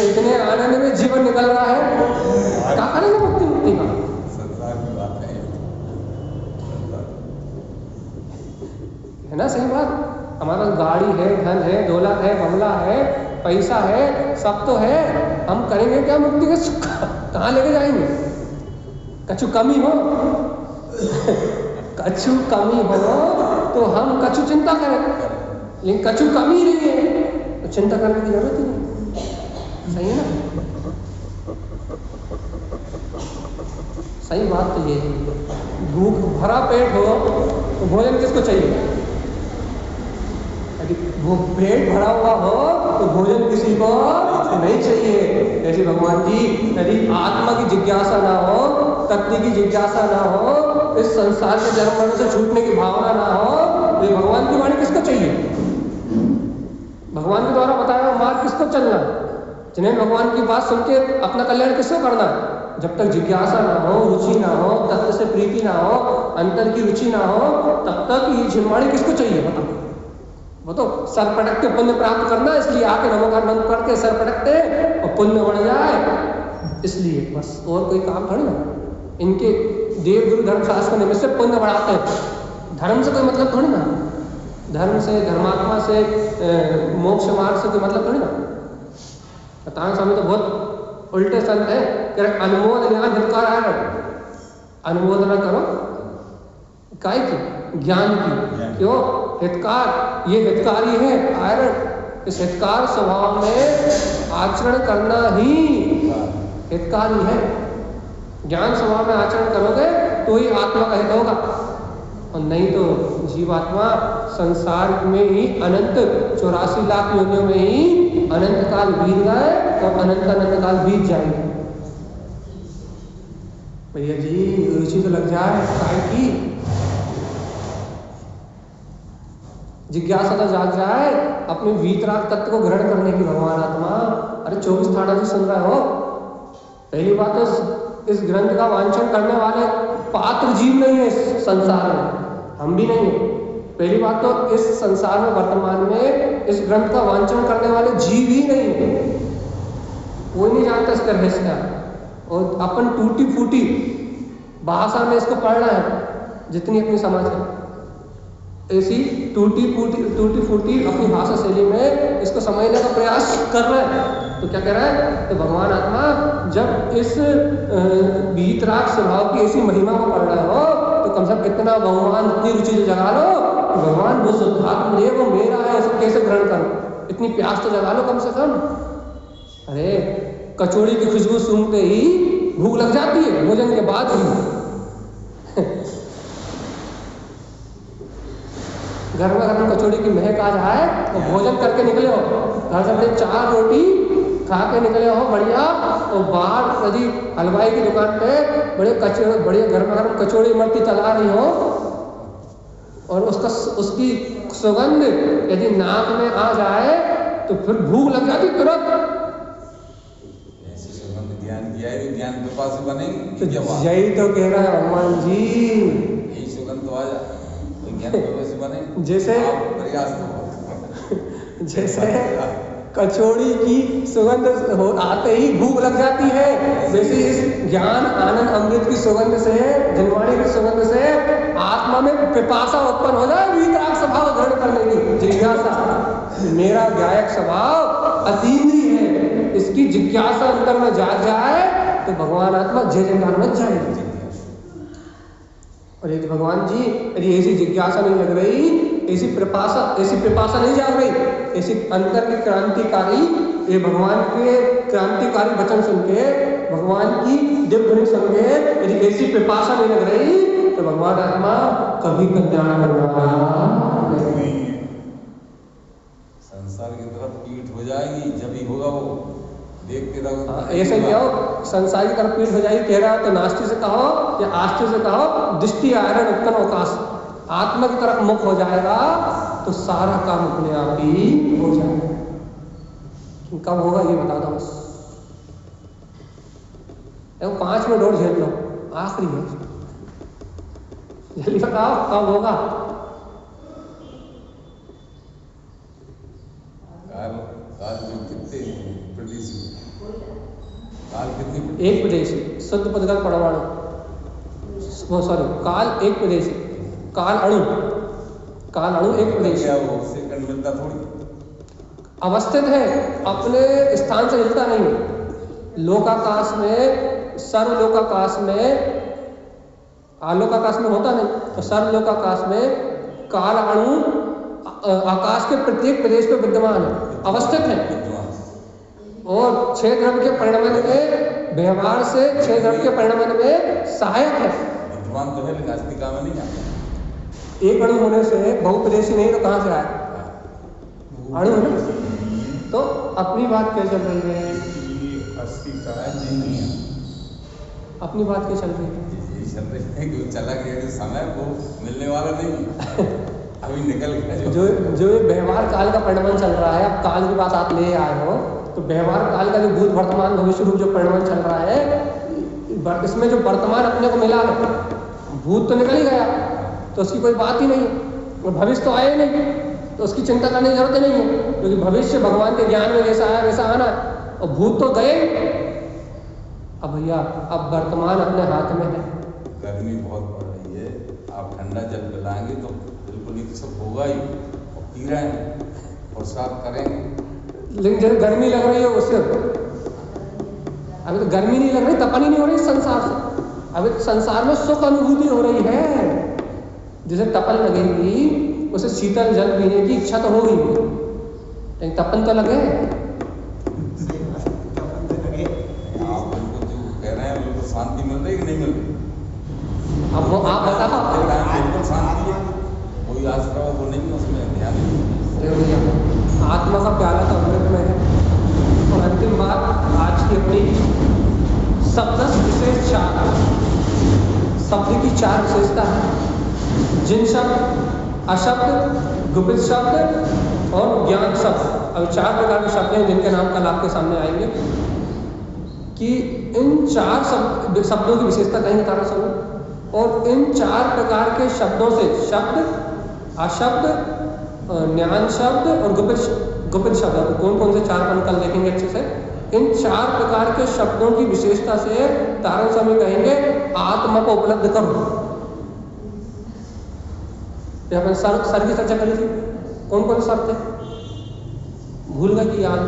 इतने आनंद में जीवन निकल रहा है। क्या करेंगे मुक्ति का? संसार की बात है ना? सही बात। हमारा गाड़ी है, धन है, दौलत है, बंगला है, पैसा है, सब तो है। हम करेंगे क्या मुक्ति के सुख? कहाँ लेके जाएंगे? कछु कमी हो कछु कमी हो तो हम कछु चिंता करें, लेकिन कछु कमी नहीं है तो चिंता करने की जरूरत ही नहीं। सही है ना? सही बात तो ये है। भूख भरा पेट हो तो भोजन किसको चाहिए? यदि पेट भरा हुआ हो तो भोजन किसी को नहीं चाहिए। जैसे भगवान जी, यदि आत्मा की जिज्ञासा ना हो, तत्व की जिज्ञासा ना हो, इस संसार के जन्म मरण से छूटने की भावना ना हो, तो भगवान की वाणी किसको चाहिए? भगवान के द्वारा बताया मार्ग किसको चलना? जिन्हें भगवान की बात सुन के अपना कल्याण किसको करना? जब तक जिज्ञासा ना हो, रुचि ना हो, तत्व से प्रीति ना हो, अंतर की रुचि ना हो, तब तक ये झिलवाणी किसको चाहिए? बताओ। वो तो सर पटक के पुण्य प्राप्त करना, इसलिए आके नमोकार नम करके सर पटकते और पुण्य बढ़ जाए, इसलिए बस। और कोई काम थोड़ी ना। इनके देव गुरु धर्मशास्त्र के निमित्त से पुण्य बढ़ाते हैं। धर्म से कोई मतलब थोड़ी ना। धर्म से, धर्मात्मा से, मोक्ष मार्ग से कोई मतलब थोड़ी ना। तारक स्वामी तो बहुत उल्टे संत है कि अनुमोदना हितकार आए, अनुमोदना करो काय की? ज्ञान की। क्यों? हितकार, ये हितकारी है आयरन। इस हितकार स्वभाव में आचरण करना ही हितकारी है। ज्ञान स्वभाव में आचरण करोगे तो ही आत्मा का हित होगा, और नहीं तो जीवात्मा संसार में ही अनंत 84 लाख योनियों में ही अनंत काल बीत गए और अनंत काल बीत जाएंगे। भैया जी रुचि तो लग जाए, काय की जिज्ञासा तो जाग जाए अपने वीतराग तत्व को ग्रहण करने की। भगवान आत्मा, अरे 24 थाना से सुन रहे हो। पहली बात तो इस ग्रंथ का वांछन करने वाले पात्र जीव नहीं है इस संसार में, हम भी नहीं है। पहली बात तो इस संसार में वर्तमान में इस ग्रंथ का वांछन करने वाले जीव ही नहीं है, कोई नहीं जानता इसका रहस्य। और अपन टूटी फूटी भाषा में इसको पढ़ रहे हैं, जितनी अपनी समझ है ऐसी टूटी फूटी अपनी भाषा शैली में इसको समझने का प्रयास कर रहे हैं। तो क्या कह रहा है? तो भगवान आत्मा जब इस वीतराग स्वभाव की ऐसी महिमा को पढ़ रहे हो तो कम से कम इतना भगवान इतनी रुचि तो जगा लो कि भगवान वो शुद्धात्म देव वो मेरा है, उसे कैसे ग्रहण करूं? इतनी प्यास तो जगा लो कम से कम। अरे कचौड़ी की खुशबू सूंघते ही भूख लग जाती है, भोजन के बाद ही। घर में अगर कचौड़ी की महक आ जाए तो भोजन करके निकले हो, घर से बड़े 4 रोटी खा के निकले हो बढ़िया, और बाहर यदि हलवाई की दुकान पे बढ़िया घर में गर्म कचौड़ी इमरती चला रही हो और उसकी सुगंध यदि नाक में आ जाए तो फिर भूख लग जाती तुरंत। ऐसी सुगंध ज्ञान की यही ज्ञान पिपासु बनेंगे तो क्या बात? यही तो कह रहा है हनुमान जी। यही सुगंध तो आ जा, तो ज्ञान पिपासु बने। जैसे आप प्रयास तो बहुत। जैसे कचौड़ी की सुगंध आते ही भूख लग जाती है, वैसे इस ज्ञान आनंद अमृत की सुगंध से, जनवाणी की सुगंध से आत्मा में पिपासा उत्पन्न हो जाए, वीतराग स्वभाव दृढ़ करने की जिज्ञासा। मेरा गायक स्वभाव अतीन्द्रिय है, इसकी जिज्ञासा अंतर में जाग जाए तो भगवान आत्मा जय जयकार मच जाएगी। और यदि भगवान जी यदि ऐसी जिज्ञासा नहीं लग रही, ऐसी पिपासा नहीं जाग रही, ऐसी अंतर की क्रांतिकारी, ये भगवान के क्रांतिकारी वचन सुन के, भगवान की दिव्य सुन के यदि ऐसी पिपासा नहीं लग रही, तो भगवान आत्मा कभी कल्याण करना नहीं। संसार की तरफ पीठ हो जाएगी, जब ही होगा वो देखते रहो। ऐसे क्या हो, संसार की तरफ पीठ हो जाएगी कह रहा, तो नास्ति से कहो या आस्ति से कहो, दृष्टि आयरन उत्पन्न अवकाश, आत्मा की तरफ मुख हो जाएगा तो सारा काम अपने आप ही हो जाएगा। कब होगा ये बता दो बस, 5 मिनट और झेल लो, आखिरी है, जल्दी बताओ कब होगा। काल जो कितने प्रदेश, काल कितने एक प्रदेशी शुद्ध पदगत परमाणु, वो सॉरी काल एक प्रदेशी, काल अणु एक प्रदेशी, सेकंड मिलता थोड़ी, अवस्थित है, अपने स्थान से हिलता नहीं है। लोकाकाश में, सर्वलोकाकाश में, आलोकाकाश में होता नहीं, तो सर्वलोकाकाश में काल अणु आकाश के प्रत्येक प्रदेश पे विद्यमान है, अवस्थित है। और 6 द्रव्य के परिणमन में, व्यवहार से 6 द्रव्य के परिणमन में सहायक है। विद्वान तो है लेकिन अस्तिका में नहीं आता। एक अणु होने से बहुप्रदेशी नहीं तो कहाँ से आए, अणु है ना। तो अपनी बात क्या चल रही है, अपनी बात क्या चल रही है, यही चल रही है कि चला गया जो समय वो मिलने वाला नहीं, अभी निकल गया। जो व्यवहार काल का परिणमन चल रहा है, अब काल की बात आप ले आए हो, तो व्यवहार काल का जो भूत वर्तमान भविष्य रूप जो परिणमन चल रहा है, इसमें जो वर्तमान अपने को मिला है, भूत तो निकल ही गया, तो उसकी कोई बात ही नहीं, और भविष्य तो आया ही नहीं, तो उसकी चिंता करने की जरूरत नहीं है, क्योंकि भविष्य भगवान के ज्ञान में जैसा आया वैसा आना है, और भूत तो गए। अब भैया अब वर्तमान अपने हाथ में है। गर्मी बहुत बढ़ रही है, आप ठंडा जल पिलाएंगे तो बिल्कुल ही सब होगा ही, और पी रहे हैं और साफ करेंगे। लेकिन जब गर्मी लग रही है उससे, अभी तो गर्मी नहीं लग रही, तपनी नहीं हो रही संसार से, अभी संसार में सुख अनुभूति हो रही है। जिसे तपन लगेगी उसे शीतल जल पीने की इच्छा तो होगी, लेकिन तपन तो लगे। आप बिल्कुल जो कह रहे हैं बिल्कुल शांति मिल रही है कि नहीं मिल रही? अब वो आप बताओ, बिल्कुल शांति है, कोई आश्रय वो नहीं है, उसमें ध्यान नहीं। आत्मा का प्याला तो अमृत में है। और अंतिम बात आज की अपनी शब्द विशेष 4, शब्द की 4 विशेषता है, जिन शब्द, अशब्द, गुप्त शब्द और ज्ञान शब्द। अब 4 प्रकार के शब्द हैं जिनके नाम कल आपके सामने आएंगे, कि इन 4 शब्दों की विशेषता कहीं बताना चाहूँ। और इन 4 प्रकार के शब्दों से, शब्द, अशब्द, ज्ञान शब्द और गुप्त शब्द, कौन कौन से 4 अपन कल देखेंगे अच्छे से। इन 4 प्रकार के शब्दों की विशेषता से तारण स्वामी कहेंगे आत्मा को उपलब्ध करो। अपन सर की चर्चा करी थी, कौन कौन सर थे, भूल गए कि याद?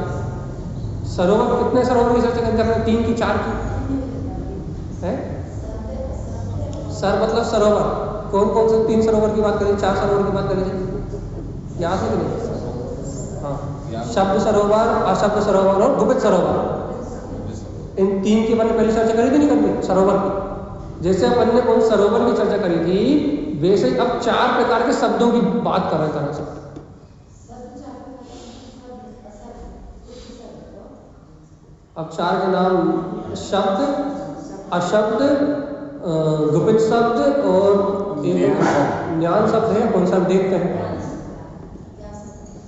सरोवर, कितने सरोवर की चर्चा कर रहे हैं? 3 की 4 की है? सर मतलब सरोवर, कौन कौन से 3 सरोवर की बात करें, 4 सरोवर की बात करें, याद है कि नहीं? हाँ, शब्द सरोवर, अशब्द सरोवर और गुप्त सरोवर। इन 3 की अपन ने पहले चर्चा करी थी, नहीं करती सरोवर की। जैसे अपन ने उन सरोवर की चर्चा करी थी, वैसे अब 4 प्रकार के शब्दों की बात कर रहे तरह से। अब 4 के नाम शब्द, अशब्द, गुप्त शब्द और ज्ञान शब्द है। कौन सा देखते हैं?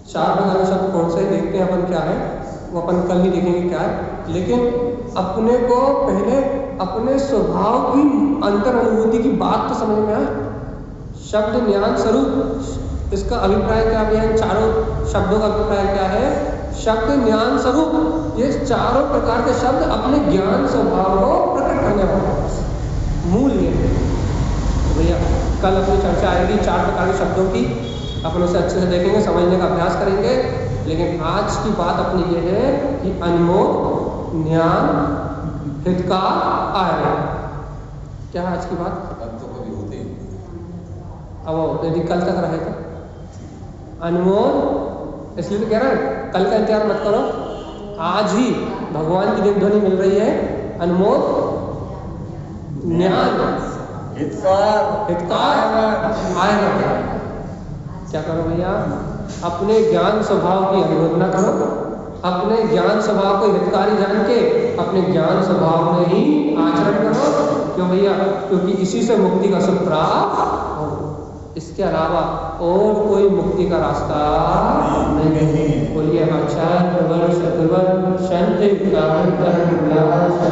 4 प्रकार के शब्द कौन से देखते हैं अपन, क्या है? वो अपन कल ही देखेंगे क्या है। लेकिन अपने को पहले अपने स्वभाव की अंतर अनुभूति की बात तो समझ में आए। शब्द ज्ञान स्वरूप, इसका अभिप्राय क्या है? इन चारों शब्दों का अभिप्राय क्या है? शब्द ज्ञान स्वरूप, ये चारों प्रकार के शब्द अपने ज्ञान स्वभाव को प्रकट करने वाले मूल ये है। तो भैया कल अपनी चर्चा आएगी 4 प्रकार के शब्दों की, अपन उसे अच्छे से देखेंगे, समझने का अभ्यास करेंगे। लेकिन आज की बात अपनी ये है कि अनमोल, ज्ञान, हितकार, आर्य। क्या है आज की बात? अब तो कभी होते ही नहीं। अब यदि कल तक रहे तो अनमोल, इसलिए तो कह रहे हैं कल का इंतजार मत करो, आज ही भगवान की दिव्य ध्वनि मिल रही है। अनमोल, ज्ञान, हितकार, आर्य। क्या करो भैया? अपने ज्ञान स्वभाव की अनुमोदना करो, अपने ज्ञान स्वभाव को हितकारी जान के अपने ज्ञान स्वभाव में ही आचरण करो। क्यों भैया? क्योंकि इसी से मुक्ति का सुख प्राप्त हो। इसके अलावा और कोई मुक्ति का रास्ता नहीं। बोलिए अच्छा